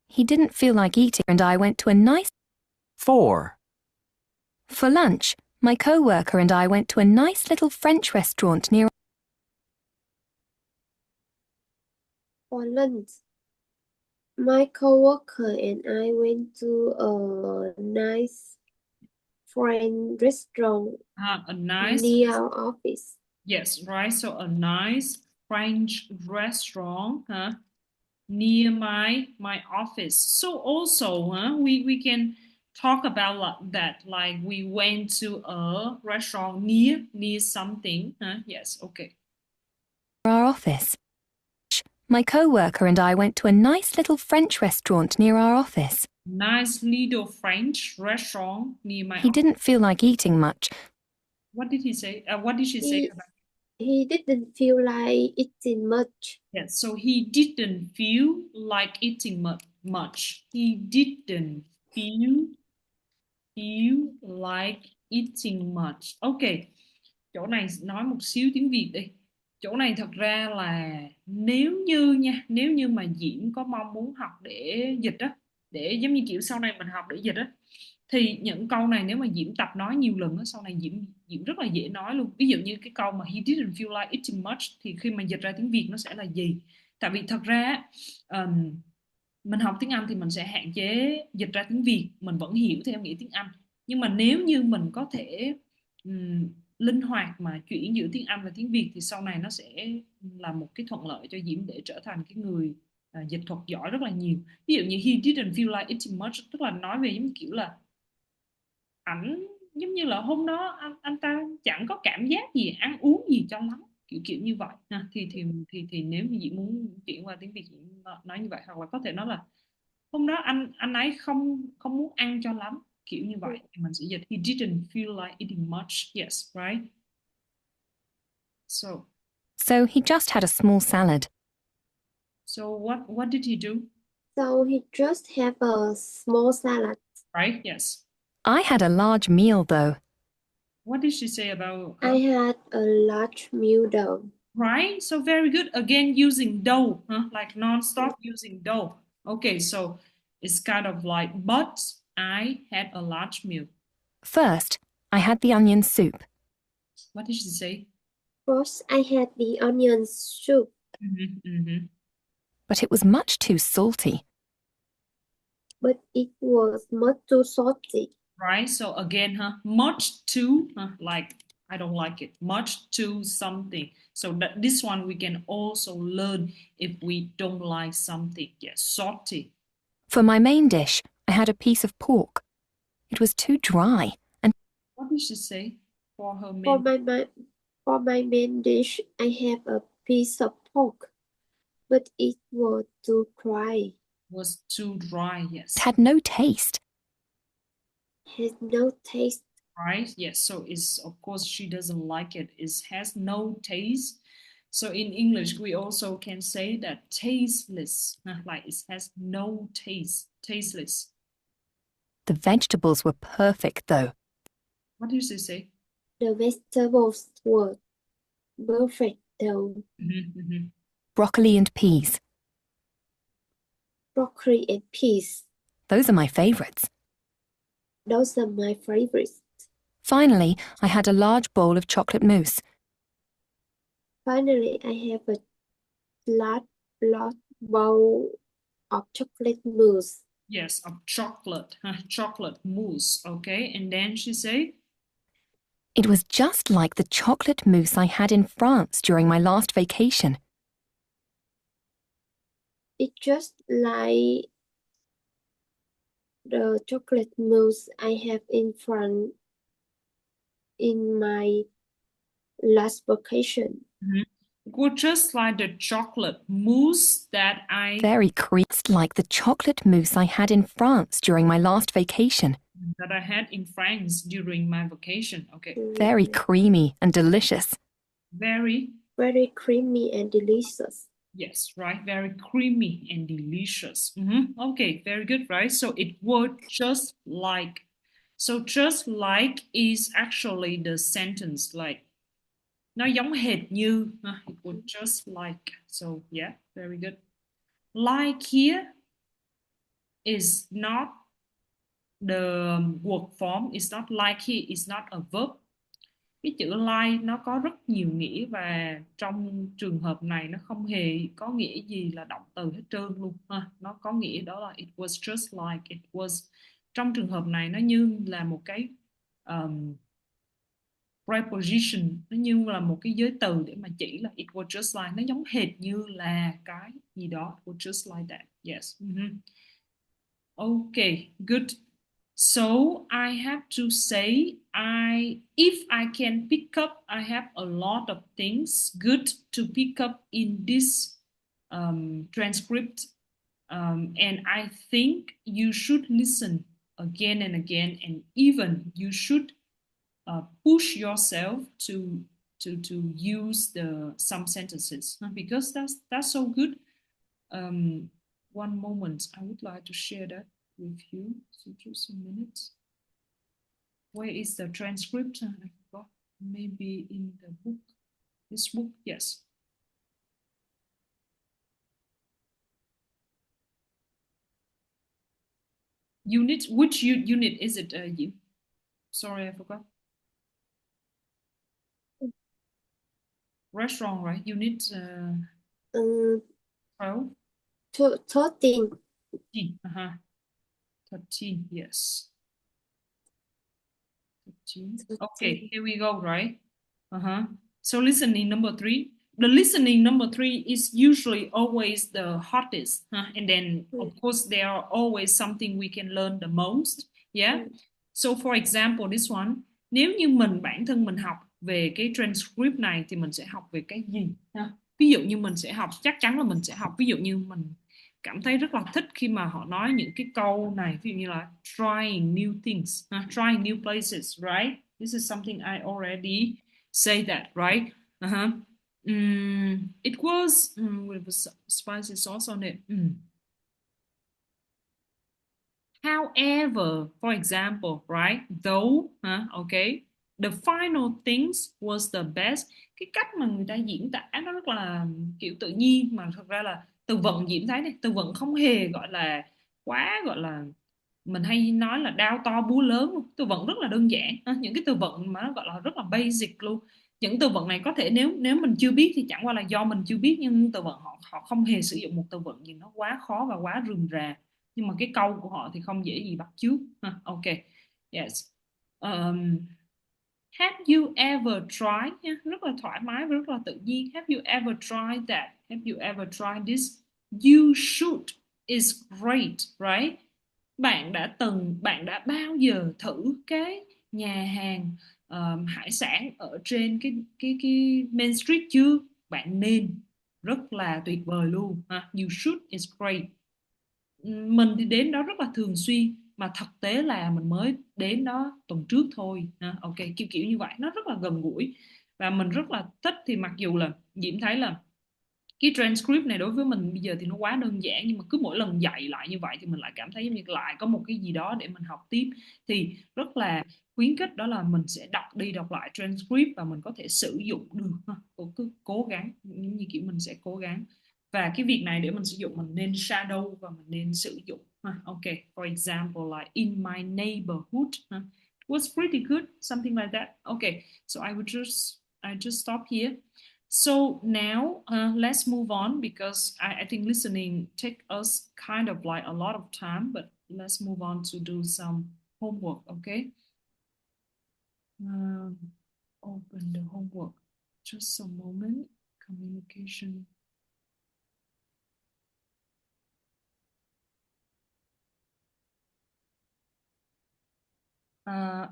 He didn't feel like eating and I went to a nice... 4. For lunch, my co-worker and I went to a nice little French restaurant near... For lunch, my co-worker and I went to a nice French restaurant near our office. Yes, right. So a nice French restaurant near my office. So also we can talk about that, like we went to a restaurant near something. Yes, okay. Our office. My co-worker and I went to a nice little French restaurant near our office. Nice little French restaurant near my office. He didn't feel like eating much. What did he say? What did she say about? He didn't feel like eating much. Yes, so he didn't feel like eating much. He didn't feel like eating much. Okay, chỗ này nói một xíu tiếng Việt đi. Chỗ này thật ra là nếu như mà Diễm có mong muốn học để dịch á, để giống như kiểu sau này mình học để dịch á, thì những câu này nếu mà Diễm tập nói nhiều lần á, sau này Diễm rất là dễ nói luôn. Ví dụ như cái câu mà he didn't feel like eating much thì khi mà dịch ra tiếng Việt nó sẽ là gì? Tại vì thật ra mình học tiếng Anh thì mình sẽ hạn chế dịch ra tiếng Việt, mình vẫn hiểu theo nghĩa tiếng Anh. Nhưng mà nếu như mình có thể linh hoạt mà chuyển giữa tiếng Anh và tiếng Việt thì sau này nó sẽ là một cái thuận lợi cho Diễm để trở thành cái người dịch thuật giỏi rất là nhiều. Ví dụ như he didn't feel like eating much, tức là nói về giống kiểu là ảnh giống như là hôm đó anh ta chẳng có cảm giác gì ăn uống gì cho lắm, kiểu kiểu như vậy ha. Thì nếu như Diễm muốn chuyển qua tiếng Việt nói như vậy, hoặc là có thể nói là hôm đó anh ấy không không muốn ăn cho lắm, kiểu như vậy thì mình sẽ dịch he didn't feel like eating much. Yes, right. So he just had a small salad. what did he do? So he just have a small salad. Right, yes. I had a large meal, though. What did she say about I had a large meal though. right? So very good. Again, using though, like non-stop using though. Okay, so it's kind of like, but I had a large meal. First, I had the onion soup. What did she say? First, I had the onion soup. But it was much too salty. But it was much too salty. Right, so again, much too, like I don't like it, much too something. So that this one we can also learn if we don't like something. Yes, salty. For my main dish, I had a piece of pork. It was too dry, and What did she say for her For my main dish, I have a piece of pork, but it was too dry. Was too dry? Yes. it had no taste. Has no taste. Right, yes, so it's of course she doesn't like it. It has no taste. So in English we also can say that tasteless, like it has no taste, tasteless. The vegetables were perfect, though. What did she say? The vegetables were perfect though. Broccoli and peas. Broccoli and peas. Those are my favourites. Those are my favorites. Finally, I had a large bowl of chocolate mousse. Finally, I have a large bowl of chocolate mousse. Yes, of chocolate, chocolate mousse. Okay, and then she said, It was just like the chocolate mousse I had in France during my last vacation. It's just like the chocolate mousse I have in France in my last vacation. it was just like the chocolate mousse that I Very creamy, like the chocolate mousse I had in France during my last vacation. had in France during my vacation. Okay, Very creamy and delicious. very creamy and delicious. yes, right, very creamy and delicious. Okay, very good, right? So it was just like, so just like is actually the sentence like nó giống hệt như, it was just like. So yeah, very good. Like here is not the word form, it's not like here, it's not a verb. Cái chữ like nó có rất nhiều nghĩa và trong trường hợp này nó không hề có nghĩa gì là động từ hết trơn luôn ha. Nó có nghĩa đó là it was just like, it was trong trường hợp này nó như là một cái preposition, nó như là một cái giới từ để mà chỉ là it was just like, nó giống hệt như là cái gì đó, it was just like that. Yes. Okay, good. So I have to say, if I can pick up, I have a lot of things good to pick up in this transcript, and I think you should listen again and again, and even you should push yourself to use some sentences, because that's so good. One moment, I would like to share that with you. So just a minute. Where is the transcript? I forgot. Maybe in the book. This book, yes. Unit, which unit is it, you? Sorry, I forgot. Restaurant, right? Unit 12? 13. 13, yes. 13. Okay, here we go, right? So listening number 3. The listening number 3 is usually always the hardest, and then of course there are always something we can learn the most. Yeah. So for example, this one, nếu như bản thân mình học về cái transcript này thì mình sẽ học về cái gì? Ví dụ như mình sẽ học, chắc chắn là mình sẽ học, ví dụ như mình cảm thấy rất là thích khi mà họ nói những cái câu này, ví dụ như là trying new things, trying new places, right? This is something I already say that, right? It was with a spicy sauce on it. However, for example, right? Though, okay, the final things was the best. Cái cách mà người ta diễn tả nó rất là kiểu tự nhiên, mà thật ra là từ vựng diễn thấy này, từ vựng không hề gọi là quá, gọi là mình hay nói là đao to búa lớn luôn. Từ vựng rất là đơn giản, những cái từ vựng mà nó gọi là rất là basic luôn. Những từ vựng này có thể nếu mình chưa biết thì chẳng qua là do mình chưa biết, nhưng từ vựng họ không hề sử dụng một từ vựng gì nó quá khó và quá rườm rà, nhưng mà cái câu của họ thì không dễ gì bắt chước. Ok, yes. Have you ever tried? Rất là thoải mái và rất là tự nhiên. Have you ever tried that? Have you ever tried this? You should. Is great, right? Bạn đã bao giờ thử cái nhà hàng hải sản ở trên cái Main Street chưa? Bạn nên, rất là tuyệt vời luôn. You should is great. Mình thì đến đó rất là thường xuyên, mà thực tế là mình mới đến đó tuần trước thôi. Ok, kiểu như vậy, nó rất là gần gũi và mình rất là thích. Thì mặc dù là Diễm thấy là cái transcript này đối với mình bây giờ thì nó quá đơn giản, nhưng mà cứ mỗi lần dạy lại như vậy thì mình lại cảm thấy như lại có một cái gì đó để mình học tiếp. Thì rất là khuyến khích đó là mình sẽ đọc đi đọc lại transcript và mình có thể sử dụng được. Cứ cố gắng, như kiểu mình sẽ cố gắng. Và cái việc này để mình sử dụng, mình nên shadow và mình nên sử dụng. Ok, for example, like in my neighborhood, was pretty good, something like that. Okay, so I just stop here. So now let's move on, because I think listening take us kind of like a lot of time, but let's move on to do some homework, okay? Open the homework. Just a moment. Communication.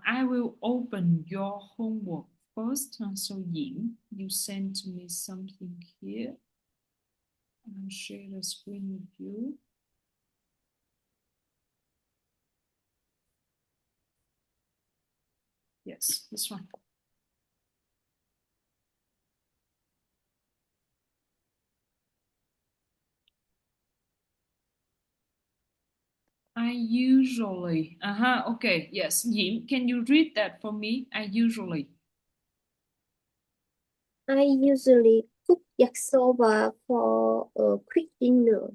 I will open your homework first. So Ying, you send to me something here. I'll share the screen with you. Yes, this one. I usually, okay, yes. Yim, can you read that for me? I usually cook yakisoba for a quick dinner.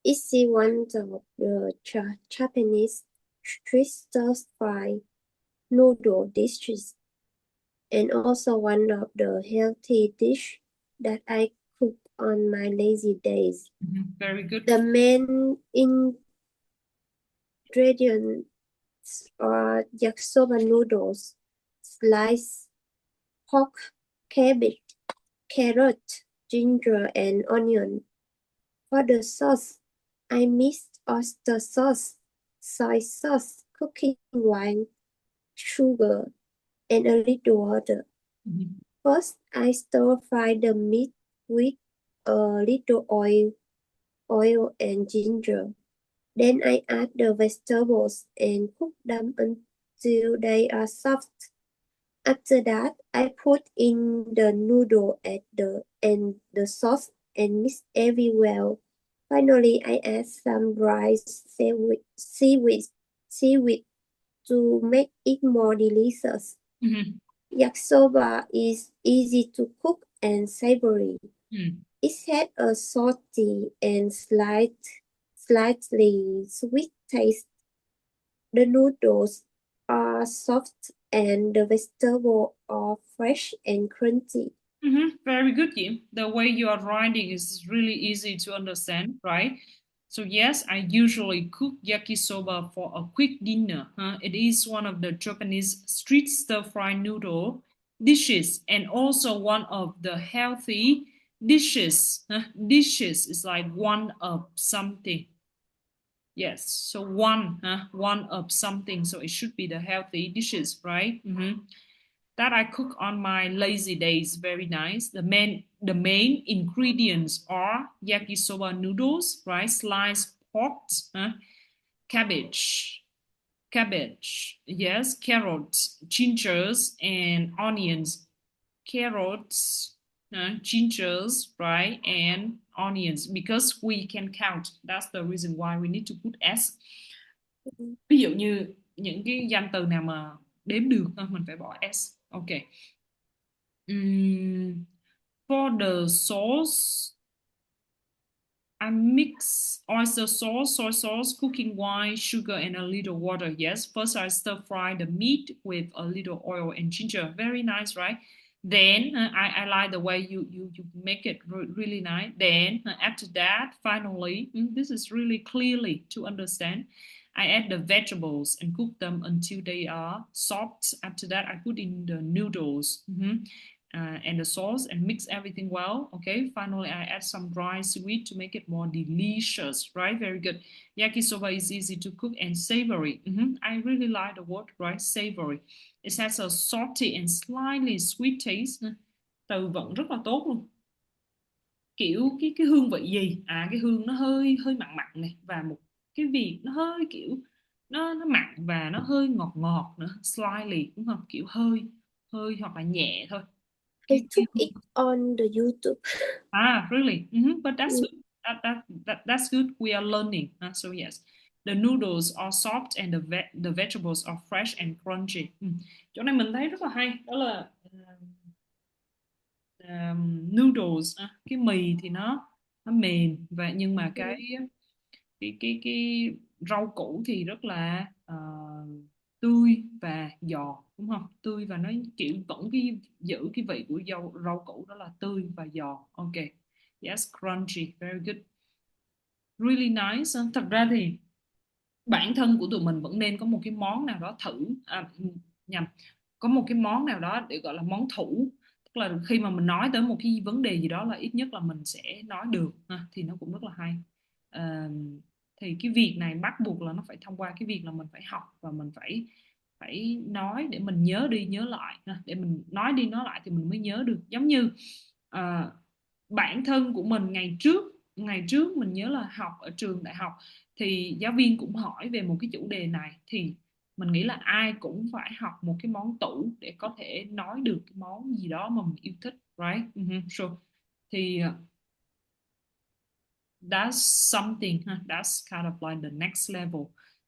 It's one of the Japanese stir-fry noodle dishes, and also one of the healthy dish that I cook on my lazy days. Very good. The main ingredients are yakisoba noodles, sliced pork, cabbage, carrot, ginger, and onion. For the sauce, I mixed oyster sauce, soy sauce, cooking wine, sugar, and a little water. First, I stir-fry the meat with a little oil and ginger. Then I add the vegetables and cook them until they are soft. After that, I put in the noodle and the sauce and mix everywhere. Finally, I add some dried seaweed to make it more delicious. Yakisoba is easy to cook and savory. It has a salty and slightly sweet taste. The noodles are soft and the vegetables are fresh and crunchy. Very good, Jim. The way you are writing is really easy to understand, right? So yes, I usually cook yakisoba for a quick dinner. It is one of the Japanese street stir-fry noodle dishes, and also one of the healthy dishes. Dishes is like one of something. Yes, so one of something, so it should be the healthy dishes, right? That I cook on my lazy days. Very nice. The main ingredients are yakisoba noodles, right? Sliced pork, cabbage, yes, carrots, gingers, and onions. Carrots, gingers, right, and onions, because we can count. That's the reason why we need to put S. Ví dụ như những cái danh từ nào mà đếm được mình phải bỏ S. Ok. For the sauce, I mix oyster sauce, soy sauce, cooking wine, sugar, and a little water. Yes, first I stir fry the meat with a little oil and ginger. Very nice, right? Then I like the way you make it really nice. Then after that, finally, this is really clearly to understand. I add the vegetables and cook them until they are soft. After that, I put in the noodles. And the sauce and mix everything well. Okay, finally I add some dry seaweed to make it more delicious, right? Very good. Yakisoba is easy to cook and savory. I really like the word, right? Savory. It has a salty and slightly sweet taste. Từ vựng rất là tốt luôn. Kiểu cái hương vị gì? Cái hương nó hơi mặn mặn này, và một cái vị nó hơi kiểu nó mặn và nó hơi ngọt ngọt nữa. Slightly, đúng không? Kiểu hơi hoặc là nhẹ thôi. I took it on the YouTube. Really? But that's good. That's good. We are learning. So yes, the noodles are soft and the vegetables are fresh and crunchy. Chỗ này mình thấy rất là hay. Đó là noodles. Cái mì thì nó mềm, và nhưng mà cái rau củ thì rất là tươi và giòn, đúng không? Tươi và nó kiểu vẫn giữ cái vị của rau củ, đó là tươi và giòn. Ok, yes, crunchy, very good, really nice. Thật ra thì bản thân của tụi mình vẫn nên có một cái món nào đó có một cái món nào đó để gọi là món thủ, tức là khi mà mình nói tới một cái vấn đề gì đó là ít nhất là mình sẽ nói được thì nó cũng rất là hay. Thì cái việc này bắt buộc là nó phải thông qua cái việc là mình phải học, và mình phải nói để mình nhớ đi nhớ lại, để mình nói đi nói lại thì mình mới nhớ được. Giống như bản thân của mình ngày trước mình nhớ là học ở trường đại học thì giáo viên cũng hỏi về một cái chủ đề này, thì mình nghĩ là ai cũng phải học một cái món tủ để có thể nói được cái món gì đó mà mình yêu thích, right? So thì that's something, that's kind of like the next level.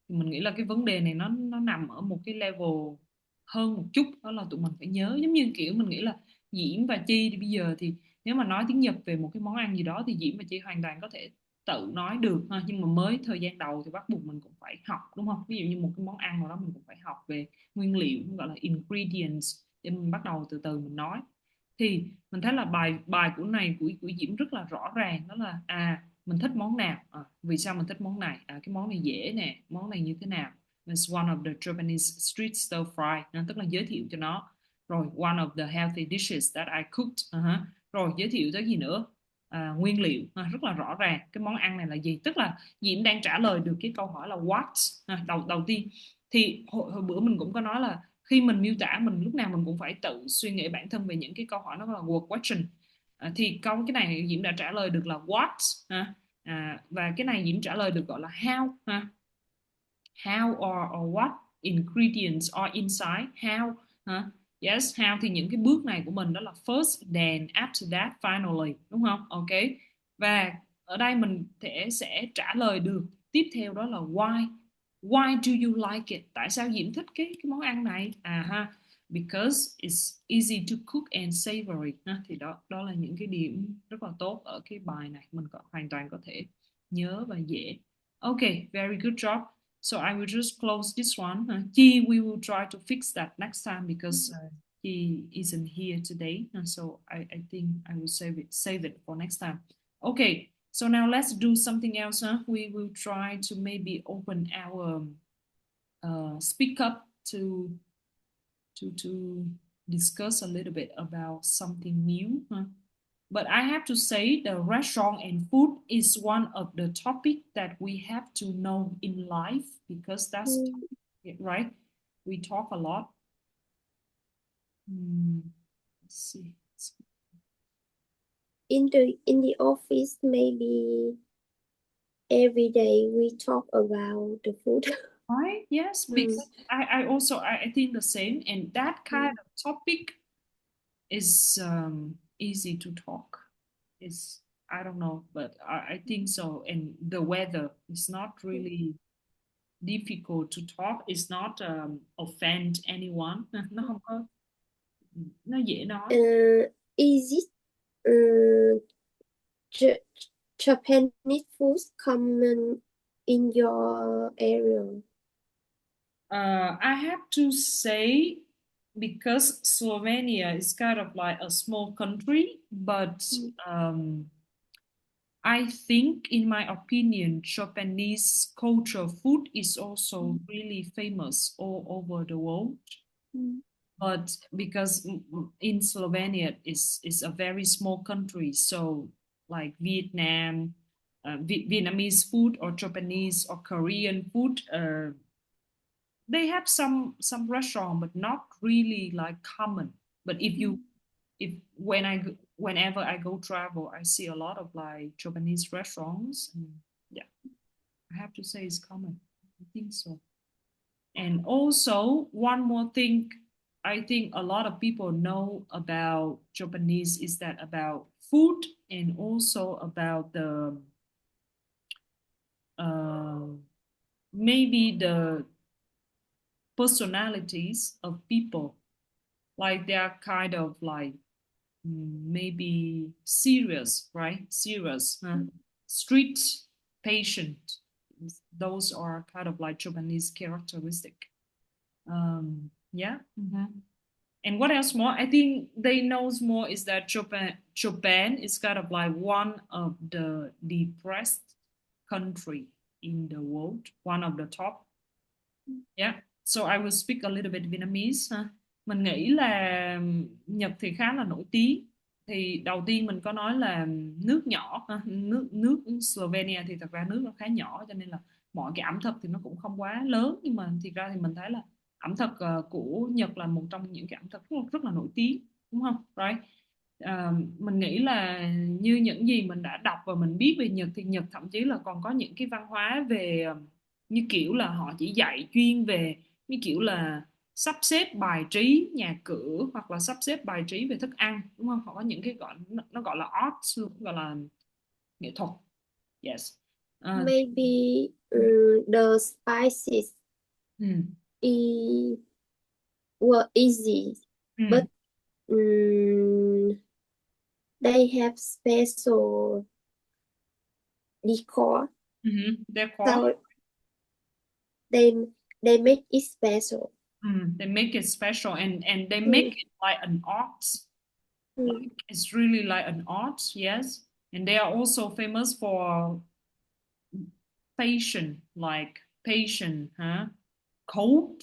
Thì mình nghĩ là cái vấn đề này nó nằm ở một cái level hơn một chút, đó là tụi mình phải nhớ. Giống như kiểu mình nghĩ là Diễm và Chi thì bây giờ thì nếu mà nói tiếng Nhật về một cái món ăn gì đó thì Diễm và Chi hoàn toàn có thể tự nói được ha, nhưng mà mới thời gian đầu thì bắt buộc mình cũng phải học, đúng không? Ví dụ như một cái món ăn nào đó mình cũng phải học về nguyên liệu, gọi là ingredients, để mình bắt đầu từ từ mình nói. Thì mình thấy là bài của này của Diễm rất là rõ ràng, đó là mình thích món nào, vì sao mình thích món này, cái món này dễ nè, món này như thế nào. It's one of the Japanese street stir fry, tức là giới thiệu cho nó. Rồi one of the healthy dishes that I cooked, rồi giới thiệu tới gì nữa, nguyên liệu, rất là rõ ràng cái món ăn này là gì. Tức là Diễm đang trả lời được cái câu hỏi là what, đầu tiên. Thì hồi bữa mình cũng có nói là khi mình miêu tả, mình lúc nào mình cũng phải tự suy nghĩ bản thân về những cái câu hỏi nó là word question. Thì cái này Diễm đã trả lời được là what, và cái này Diễm trả lời được gọi là how, how or what ingredients are inside, how, yes, how thì những cái bước này của mình đó là first, then, after that, finally, đúng không? Ok, và ở đây mình sẽ trả lời được tiếp theo đó là why do you like it, tại sao Diễm thích cái món ăn này, because it's easy to cook and savory, thì đó là những cái điểm rất là tốt ở cái bài này, mình hoàn toàn có thể nhớ và dễ. Ok, very good job. So I will just close this one. Chi, we will try to fix that next time because he isn't here today, so I think I will save it for next time. Okay, so now let's do something else. We will try to maybe open our speak up to discuss a little bit about something new. But I have to say the restaurant and food is one of the topic that we have to know in life because that's right. We talk a lot. Let's see. In the office, maybe every day we talk about the food. Right? Yes, because I also I think the same, and that kind of topic is easy to talk. It's I don't know, but I think so. And the weather is not really difficult to talk. It's not offend anyone. Nó không có nó dễ nói. Is it Japanese food common in your area? I have to say because Slovenia is kind of like a small country, but I think, in my opinion, Japanese culture food is also really famous all over the world. But because in Slovenia is a very small country, so like Vietnam, Vietnamese food or Japanese or Korean food, they have some restaurant, but not really like common. But whenever I go travel, I see a lot of like Japanese restaurants. And yeah, I have to say it's common. I think so. And also one more thing, I think a lot of people know about Japanese is that about food and also about the maybe the personalities of people. Like they are kind of like maybe serious, right? Serious, street patient. Those are kind of like Japanese characteristic. Yeah. And what else more? I think they knows more is that Japan is kind of like one of the depressed country in the world, one of the top. Yeah. So I will speak a little bit Vietnamese. Mình nghĩ là Nhật thì khá là nổi tiếng. Thì đầu tiên mình có nói là nước nhỏ, nước Slovenia thì thật ra nước nó khá nhỏ, cho nên là mọi cái ẩm thực thì nó cũng không quá lớn, nhưng mà thiệt ra thì mình thấy là ẩm thực của Nhật là một trong những cái ẩm thực rất là nổi tiếng, đúng không? Right. Mình nghĩ là như những gì mình đã đọc và mình biết về Nhật thì Nhật thậm chí là còn có những cái văn hóa về như kiểu là họ chỉ dạy chuyên về như kiểu là sắp xếp bài trí nhà cửa hoặc là sắp xếp bài trí về thức ăn, đúng không? Họ có những cái gọi nó gọi là art luôn, gọi là nghệ thuật. Yes. Maybe the spices were easy, but they have special decor. Decor. So they make it special. They make it special and they make it like an art. Like it's really like an art, yes. And they are also famous for patient, cold,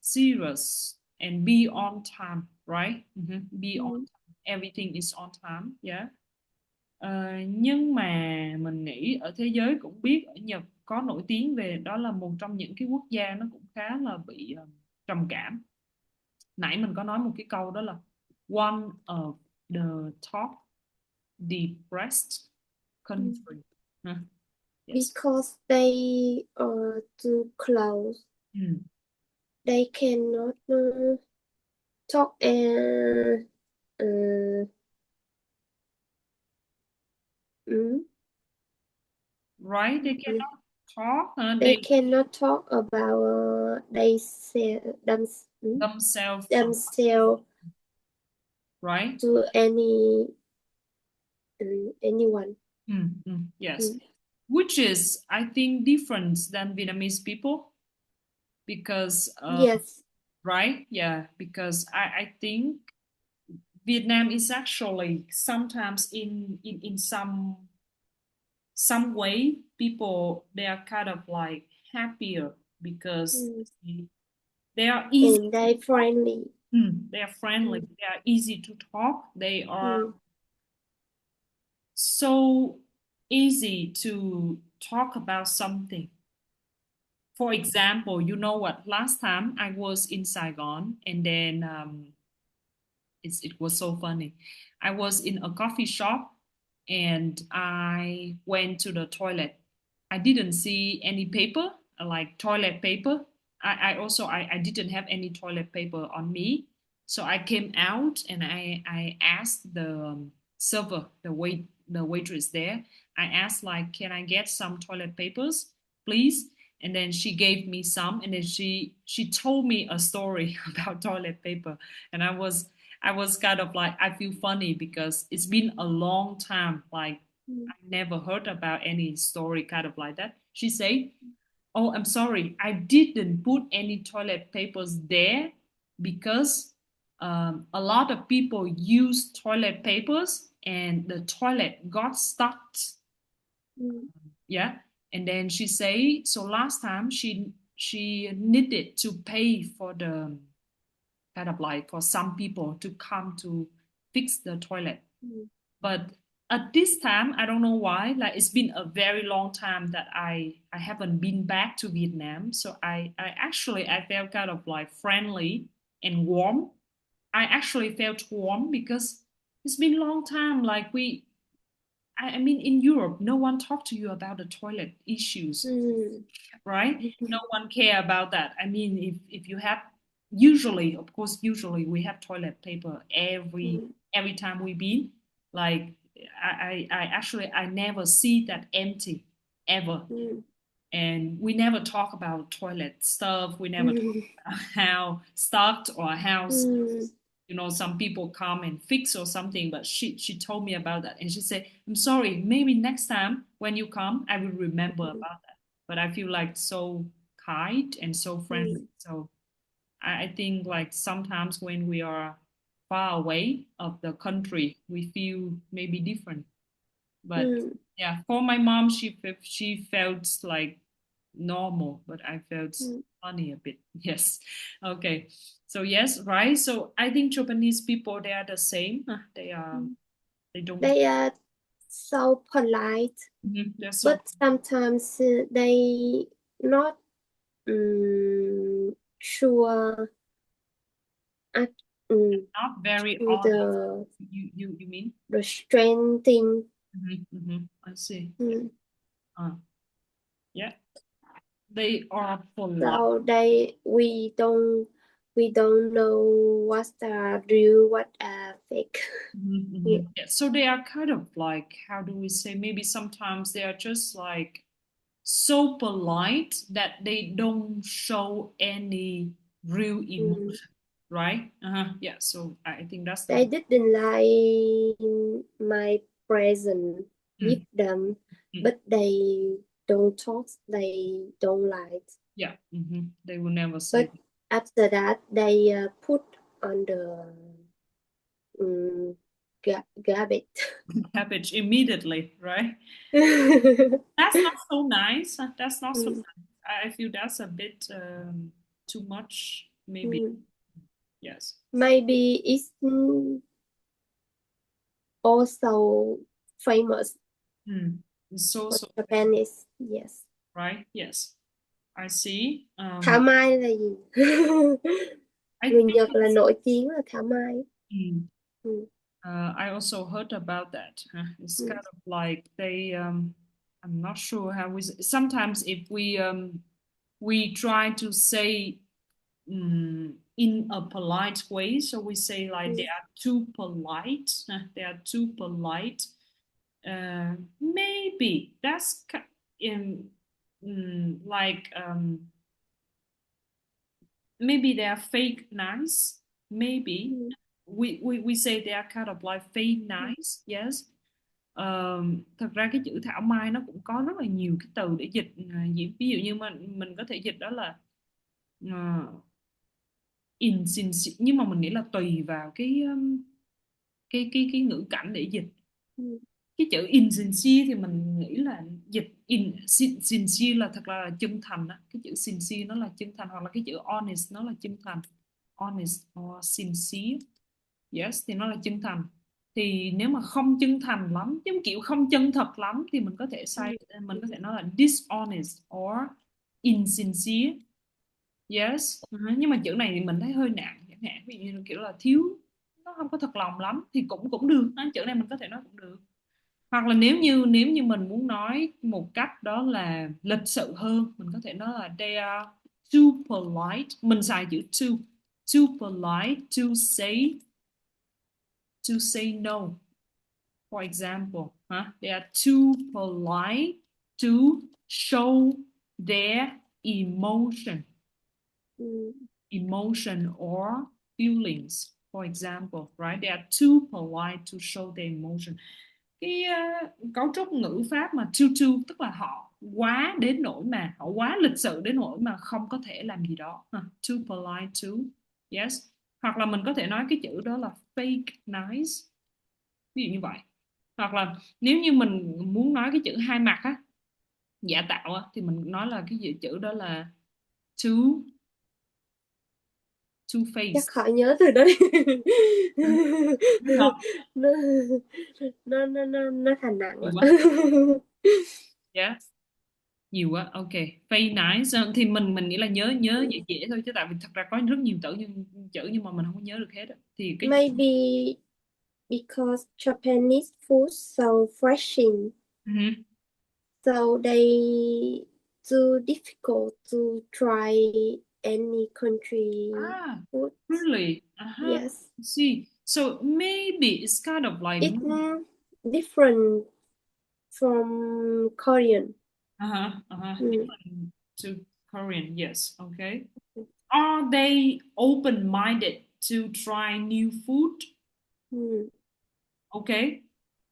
serious, and be on time, right? Be on time. Everything is on time, yeah. Nhưng mà mình nghĩ ở thế giới cũng biết ở Nhật có nổi tiếng về đó là một trong những cái quốc gia nó cũng khá là bị trầm cảm. Nãy mình có nói một cái câu đó là one of the top depressed country. Yes. Because they are too close. They cannot talk and right, they cannot talk. They cannot talk about themselves right to anyone. Yes. Which is, I think, different than Vietnamese people because yes, right, yeah, because I think Vietnam is actually sometimes in some way people they are kind of like happier because They are easy. and they friendly. They are friendly. They are easy to talk. They are so easy to talk about something. For example, you know what? Last time I was in Saigon, and then it was so funny. I was in a coffee shop, and I went to the toilet. I didn't see any paper, like toilet paper. I didn't have any toilet paper on me. So I came out and I asked the server, the waitress there. I asked like, can I get some toilet papers, please? And then she gave me some, and then she told me a story about toilet paper, and I was kind of like, I feel funny because it's been a long time. Like, I never heard about any story kind of like that. She said, oh, I'm sorry, I didn't put any toilet papers there because a lot of people use toilet papers and the toilet got stuck. Yeah. And then she say, so last time she needed to pay for the kind of like for some people to come to fix the toilet. But at this time, I don't know why, like it's been a very long time that I haven't been back to Vietnam. So I felt kind of like friendly and warm. I actually felt warm because it's been a long time. Like I mean, in Europe, no one talked to you about the toilet issues, right? No one care about that. I mean, if you have, usually, of course, usually we have toilet paper every time we been. Like I actually I never see that empty ever, and we never talk about toilet stuff. We never talk about how stocked or how some people come and fix or something, but she told me about that, and she said, I'm sorry, maybe next time when you come I will remember about that. But I feel like so kind and so friendly. So I think like sometimes when we are far away of the country we feel maybe different. But yeah, for my mom, she felt like normal, but I felt funny a bit. Yes. Okay. So yes, right. So I think Japanese people, they are the same. They don't. They are so polite, They're so but sometimes they not sure at not very to honest. You mean? the strange thing. I see. Yeah. They are polite. So we don't know what's the real, what fake. Yeah. Yeah, so they are kind of like, how do we say, maybe sometimes they are just like so polite that they don't show any real emotion, right? Yeah, so I think that's They the didn't like my present, give them, but they don't talk, they don't like. Yeah, they will never say. But after that, they put on the garbage. Garbage immediately, right? That's not so nice. That's not so nice. I feel that's a bit too much, maybe. Yes. Maybe it's also famous. So Japanese, yes. right? Yes. I see. Thảo Mai là gì? Người Nhật là nổi tiếng là Thảo Mai. I also heard about that. It's kind of like they. I'm not sure how we. Sometimes if we try to say in a polite way, so we say like they are too polite. They are too polite. Maybe that's in like maybe they are fake nice. Maybe we say they are kind of like fake nice. Yes. Thật ra cái chữ thảo mai nó cũng có rất là nhiều cái từ để dịch. Ví dụ như mình có thể dịch đó là insincere, nhưng mà mình nghĩ là tùy vào cái ngữ cảnh để dịch. cái chữ insincere thì mình nghĩ là dịch sincere là thật là chân thành đó. Cái chữ sincere nó là chân thành, hoặc là cái chữ honest nó là chân thành. Honest or sincere, yes, thì nó là chân thành. Thì nếu mà không chân thành lắm, giống kiểu không chân thật lắm, thì mình có thể mình có thể nói là dishonest or insincere. Yes. Nhưng mà chữ này thì mình thấy hơi nặng, chẳng hạn ví dụ như kiểu là thiếu, nó không có thật lòng lắm thì cũng cũng được. Chữ này mình có thể nói cũng được. Hoặc là nếu như mình muốn nói một cách đó là lịch sự hơn, mình có thể nói là they are too polite. Mình xài chữ too polite to say no. For example, they are too polite to show their emotion or feelings. For example, right? They are too polite to show their emotion. Cái cấu trúc ngữ pháp mà too tức là họ quá đến nỗi mà họ quá lịch sự đến nỗi mà không có thể làm gì đó. Too polite to, yes. Hoặc là mình có thể nói cái chữ đó là fake nice, ví dụ như vậy. Hoặc là nếu như mình muốn nói cái chữ hai mặt á, giả tạo á, thì mình nói là cái chữ đó là two face. Chắc khỏi nhớ từ đó đi. Không. nó thành nặng Nhiều quá. quá. Yeah. Nhiều quá. Ok, face nice thì mình nghĩ là nhớ dễ dễ thôi, chứ tại vì thật ra có rất nhiều chữ nhưng mà mình không có nhớ được hết á. Thì cái Maybe because Japanese food so refreshing, so they too difficult to try any country food. Really? Yes. See, so maybe it's kind of like It's different from Korean. Different to Korean. Yes. Okay. Are they open-minded to try new food? Okay.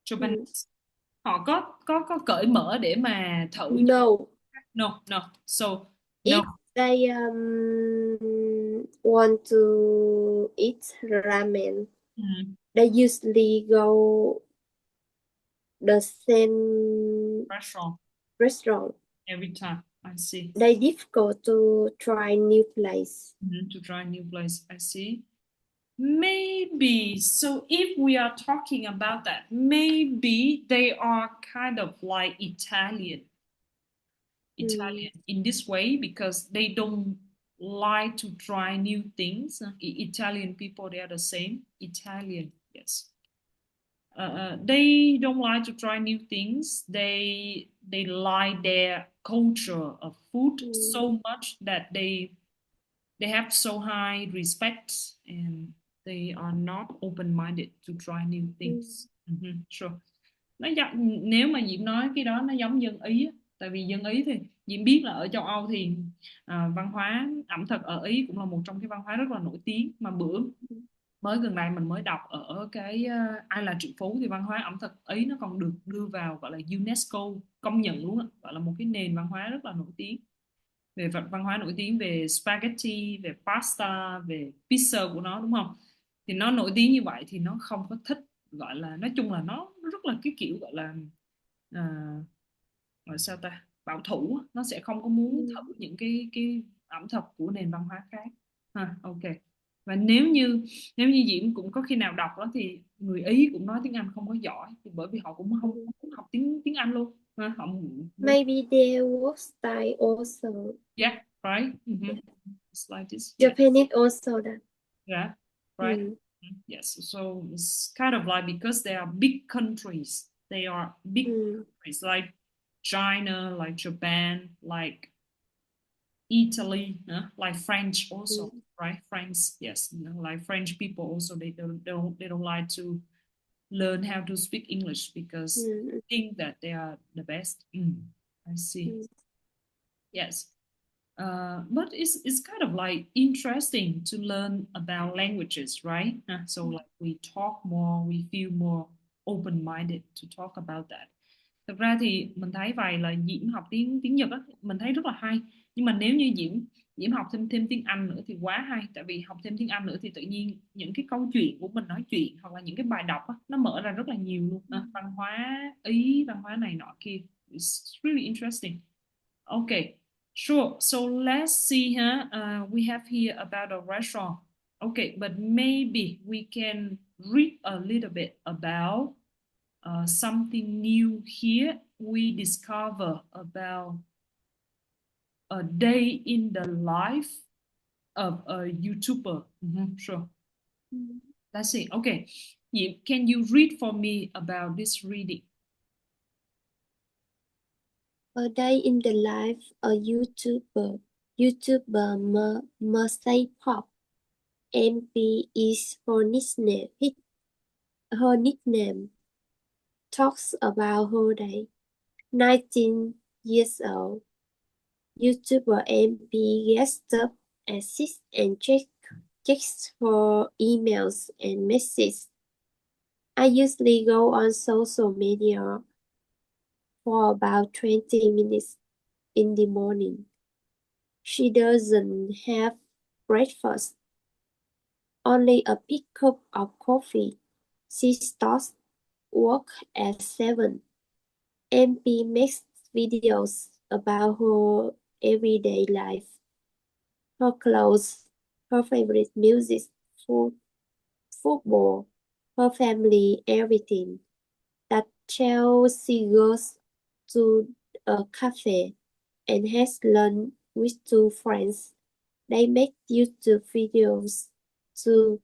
Japanese. Họ có cởi mở để mà thử. No. No. So no. If they want to eat ramen, they usually go the same restaurant. Every time. I see. They difficult to try new place. To try new place. I see. Maybe. So if we are talking about that, maybe they are kind of like Italian in this way, because they don't like to try new things. Italian people, they are the same. Italian, yes. They don't like to try new things. They like their culture of food so much that they have so high respect, and they are not open-minded to try new things. Sure. Nếu mà Diễm nói cái đó nó giống dân Ý, tại vì dân Ý thì Diễm biết là ở châu Âu thì văn hóa ẩm thực ở Ý cũng là một trong cái văn hóa rất là nổi tiếng. Mà bữa mới gần đây mình mới đọc ở cái Ai là triệu phú, thì văn hóa ẩm thực Ý nó còn được đưa vào gọi là UNESCO công nhận luôn á, gọi là một cái nền văn hóa rất là nổi tiếng. Về văn hóa nổi tiếng về spaghetti, về pasta, về pizza của nó, đúng không? Thì nó nổi tiếng như vậy thì nó không có thích, gọi là nói chung là nó rất là cái kiểu gọi là gọi sao ta, bảo thủ. Nó sẽ không có muốn thử những cái ẩm thực của nền văn hóa khác. Ok. Và nếu như Diễm cũng có khi nào đọc đó, thì người Ý cũng nói tiếng Anh không có giỏi, thì bởi vì họ cũng không học tiếng Anh luôn. Họ maybe their work style also. Yeah, right. It's like this. Japanese also that. Yeah, right. Yes. So it's kind of like, because they are big countries. They are big countries like China, like Japan, like Italy, like French also, right? France, yes, like French people also, they don't like to learn how to speak English because they think that they are the best. I see. Yes. But it's kind of like interesting to learn about languages, right? So like we talk more, we feel more open-minded to talk about that. Thực ra thì mình thấy vài là Diễm học tiếng Nhật á, mình thấy rất là hay. Nhưng mà nếu như Diễm Diễm học thêm tiếng Anh nữa thì quá hay, tại vì học thêm tiếng Anh nữa thì tự nhiên những cái câu chuyện của mình nói chuyện hoặc là những cái bài đọc á, nó mở ra rất là nhiều luôn. Văn hóa Ý, văn hóa này nọ kia. It's really interesting. Okay, sure. So let's see here. We have here about a restaurant. Okay, but maybe we can read a little bit about something new here. We discover about a day in the life of a YouTuber. Sure. Let's see. Okay. Can you read for me about this reading? A day in the life a YouTuber Mersey Pop MP is her nickname. Talks about her day. 19 years old. YouTuber MP gets up at 6 and checks her emails and messages. I usually go on social media for about 20 minutes in the morning. She doesn't have breakfast, only a big cup of coffee. She starts work at 7. MP makes videos about her everyday life, her clothes, her favorite music, food, football, her family, everything. That Chelsea goes to a cafe and has lunch with 2 friends. They make YouTube videos too,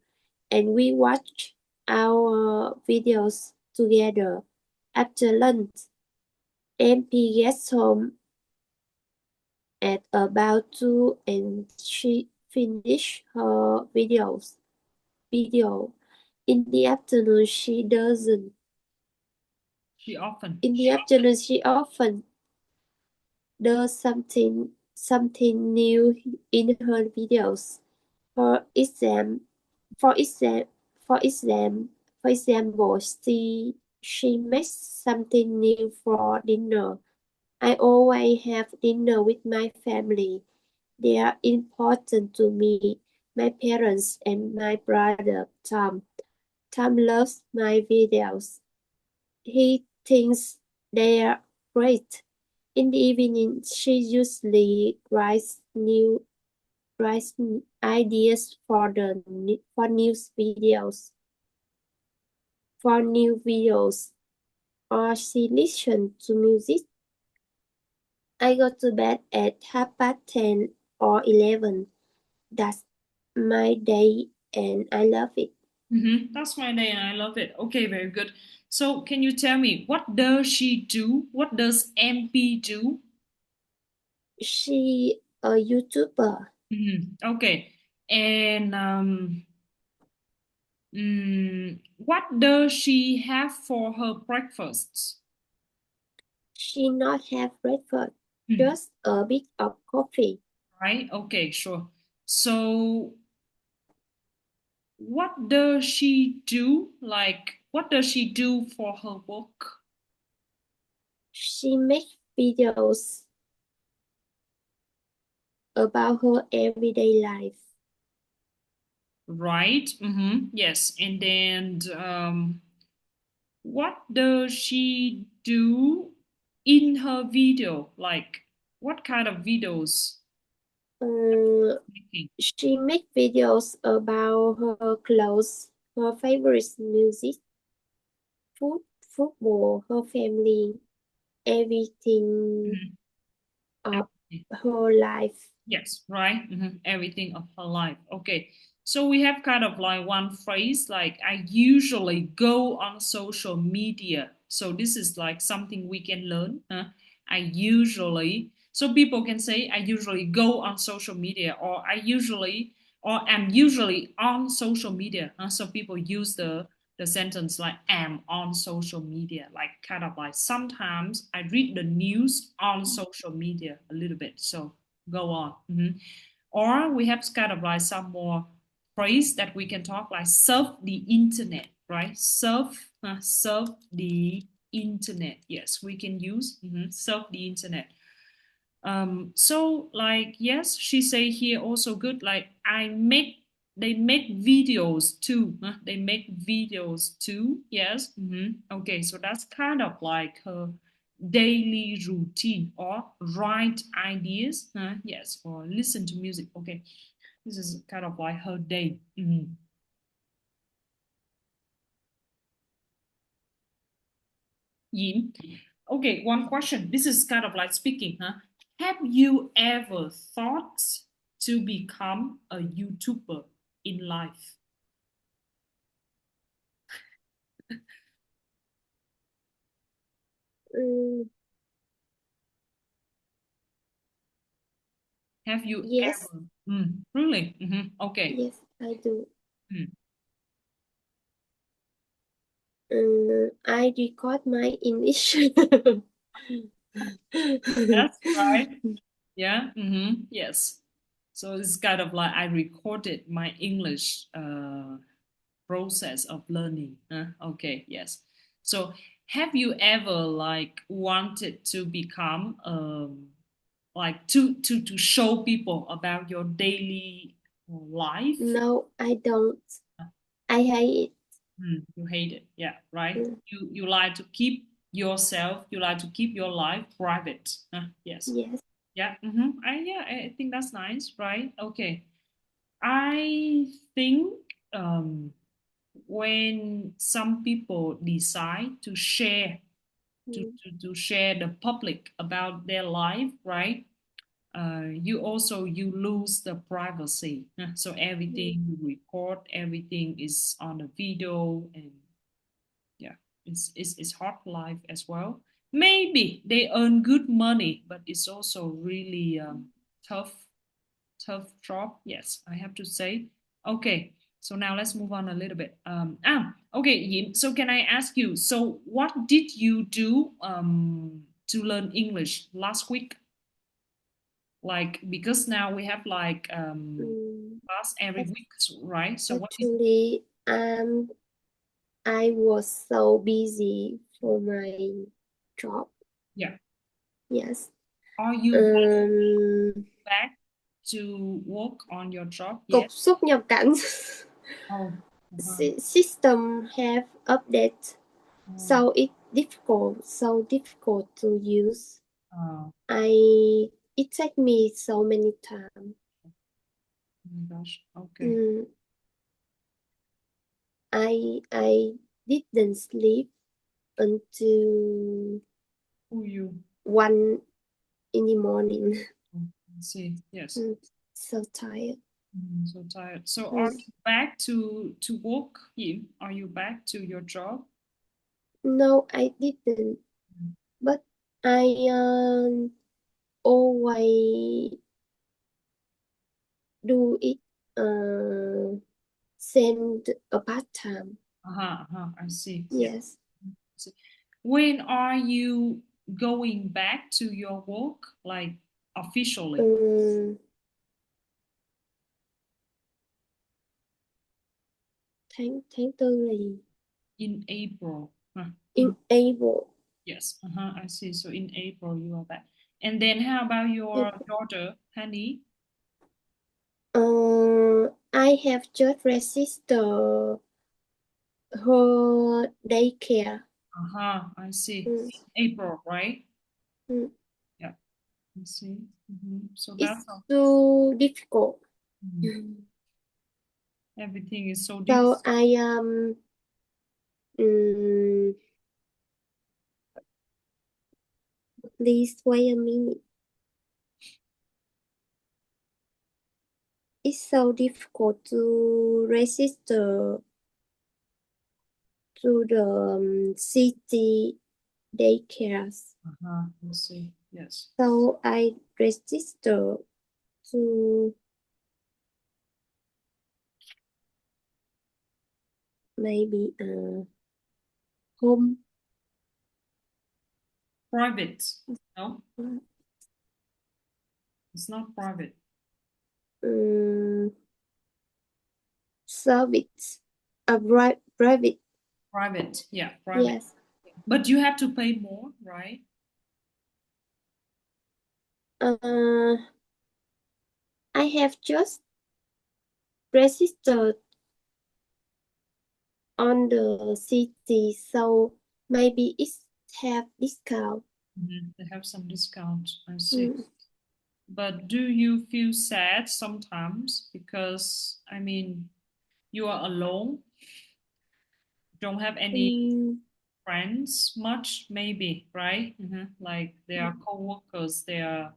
and we watch our videos together. After lunch, MP gets home at about 2 and she finishes her video. In the afternoon, she doesn't. She often. In the afternoon, she often does something new in her videos. For example, she makes something new for dinner. I always have dinner with my family. They are important to me, my parents and my brother Tom. Tom loves my videos. He thinks they are great. In the evening, she usually writes ideas for new videos, or she listens to music. I go to bed at 10:30 or 11. That's my day and I love it. That's my day and I love it. Okay, very good. So can you tell me, what does she do? What does MP do? She a YouTuber. Okay. And what does she have for her breakfast? She not have breakfast, just a bit of coffee. Right? Okay, sure. So what does she do? Like, what does she do for her work? She makes videos about her everyday life. Right? Yes. And then what does she do in her video? Like, what kind of videos? Making? She makes videos about her clothes, her favorite music, football, her family, everything of her life. Yes, right. Everything of her life. Okay. So we have kind of like one phrase like, I usually go on social media. So this is like something we can learn. I usually. So people can say, I usually go on social media, or I'm usually on social media. So people use the sentence like, am on social media, like kind of like, sometimes I read the news on social media a little bit. So go on. Or we have kind of like some more phrase that we can talk, like surf the internet, right? Surf the internet. Yes, we can use surf the internet. So like yes, she say here also good. Like they make videos too. They make videos too. Yes. Okay, so that's kind of like her daily routine or write ideas. Yes, or listen to music. Okay, this is kind of like her day. Yin. Okay, one question. This is kind of like speaking, Have you ever thought to become a YouTuber in life? Mm, Have you yes, ever? Really? Okay. yes, I do. Mm. I record my English. That's right. Yeah. Yes. So it's kind of like I recorded my English process of learning. Okay. Yes. So have you ever like wanted to become like to show people about your daily life? No, I don't. I hate it. You hate it, yeah, right? Mm, You like to keep yourself, you like to keep your life private. Yes. yes. Yeah. I think that's nice, right? Okay. I think when some people decide to share Mm, to share the public about their life, right? You lose the privacy. So mm, everything you record, everything is on a video, and yeah, it's hard life as well. Maybe they earn good money, but it's also really tough tough job. Yes, I have to say. Okay, so now let's move on a little bit. Okay, Yim. So can I ask you? So what did you do to learn English last week? Like because now we have like mm. class every week, right? So what did Actually, I was so busy for my job. yeah? Yes. Are you back to work on your job Cục yet? xuất nhập cảnh Oh, system have update, oh, so so difficult to use. oh It take me so many time. my gosh. Okay. Mm, I didn't sleep until Who you? 1 in the morning. See, yes. So tired. So tired. So are Mm. you back to work, Yim? Are you back to your job? No, I didn't. But I always do it send a part time. I see. Yes. See. When are you going back to your work, like officially? Tháng tư là gì? In April. In April. Yes. I see. So in April you are back. And then how about your daughter, Honey? I have just registered her daycare. I see. April, right? Mm. Yeah. I see. So It's that's all. too difficult. Everything is so So difficult. I please wait a minute. It's so difficult to register to the city daycares. I see. Yes. So I register to maybe home. Private. No, it's not private. Service. Private. Private. Yeah, private. Yes. But you have to pay more, right? Uh, I have just registered on the city, so maybe it have discount. They have some discount. I see. Mm. But do you feel sad sometimes? Because, I mean, you are alone, don't have any Mm. friends much, maybe, right? Like there are co-workers, they are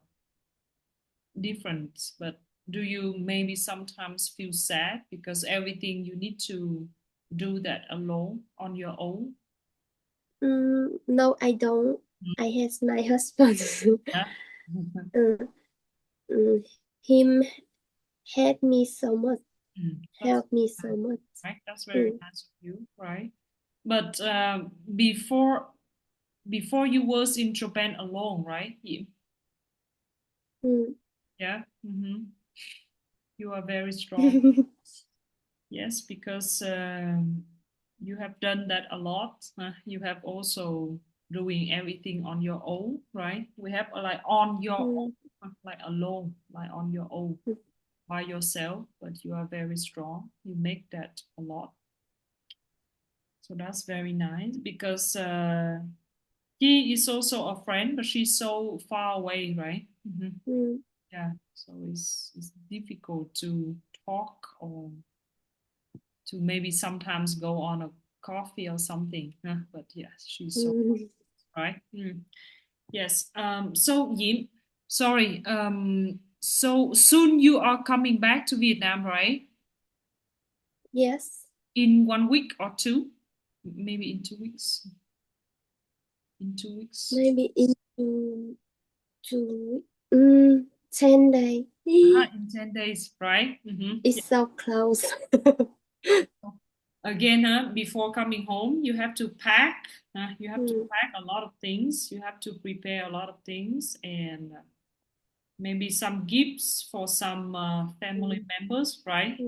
different, but do you maybe sometimes feel sad because everything you need to do that alone on your own? No, I don't. I have my husband. Yeah. Uh, him help me so much. That's Help me so much. right. That's very nice of you, right? But before you was in Japan alone, right? Mm. Yeah. You are very strong. Yes, because you have done that a lot. You have also doing everything on your own, right? We have like on your own, like alone, like on your own by yourself, but you are very strong. You make that a lot. So that's very nice because she is also a friend, but she's so far away, right? Yeah, so it's difficult to talk or to maybe sometimes go on a coffee or something. But yes, she's so right. Yes. So Yim, sorry. So soon you are coming back to Vietnam, right? Yes, In 1 week or two? Maybe in 2 weeks. In 2 weeks. maybe in 10 days. In 10 days, right? It's so close. Again, before coming home, you have to pack. You have to pack a lot of things. You have to prepare a lot of things and maybe some gifts for some family members, right?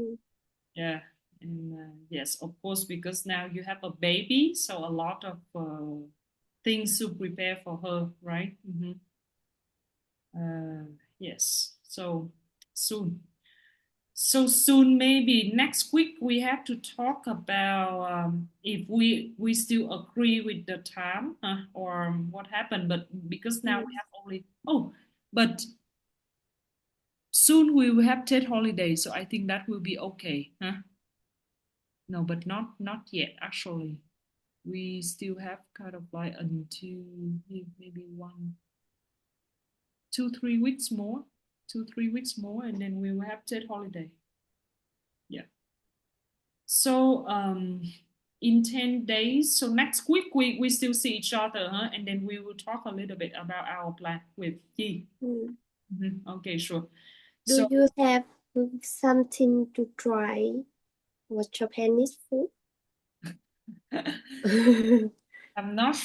Yeah. And yes, of course, because now you have a baby, so a lot of things to prepare for her, right? Yes. So soon. So soon, maybe next week we have to talk about if we still agree with the time or what happened. But because now we have only but soon we will have Tet holiday, so I think that will be okay. No, but not yet. Actually, we still have kind of like until maybe 2-3 weeks more, 2-3 weeks more, and then we will have Tet holiday. Yeah. So in 10 days, so next week we still see each other, and then we will talk a little bit about our plan with Yi. Okay, sure. Do you have something to try for Japanese food? I'm not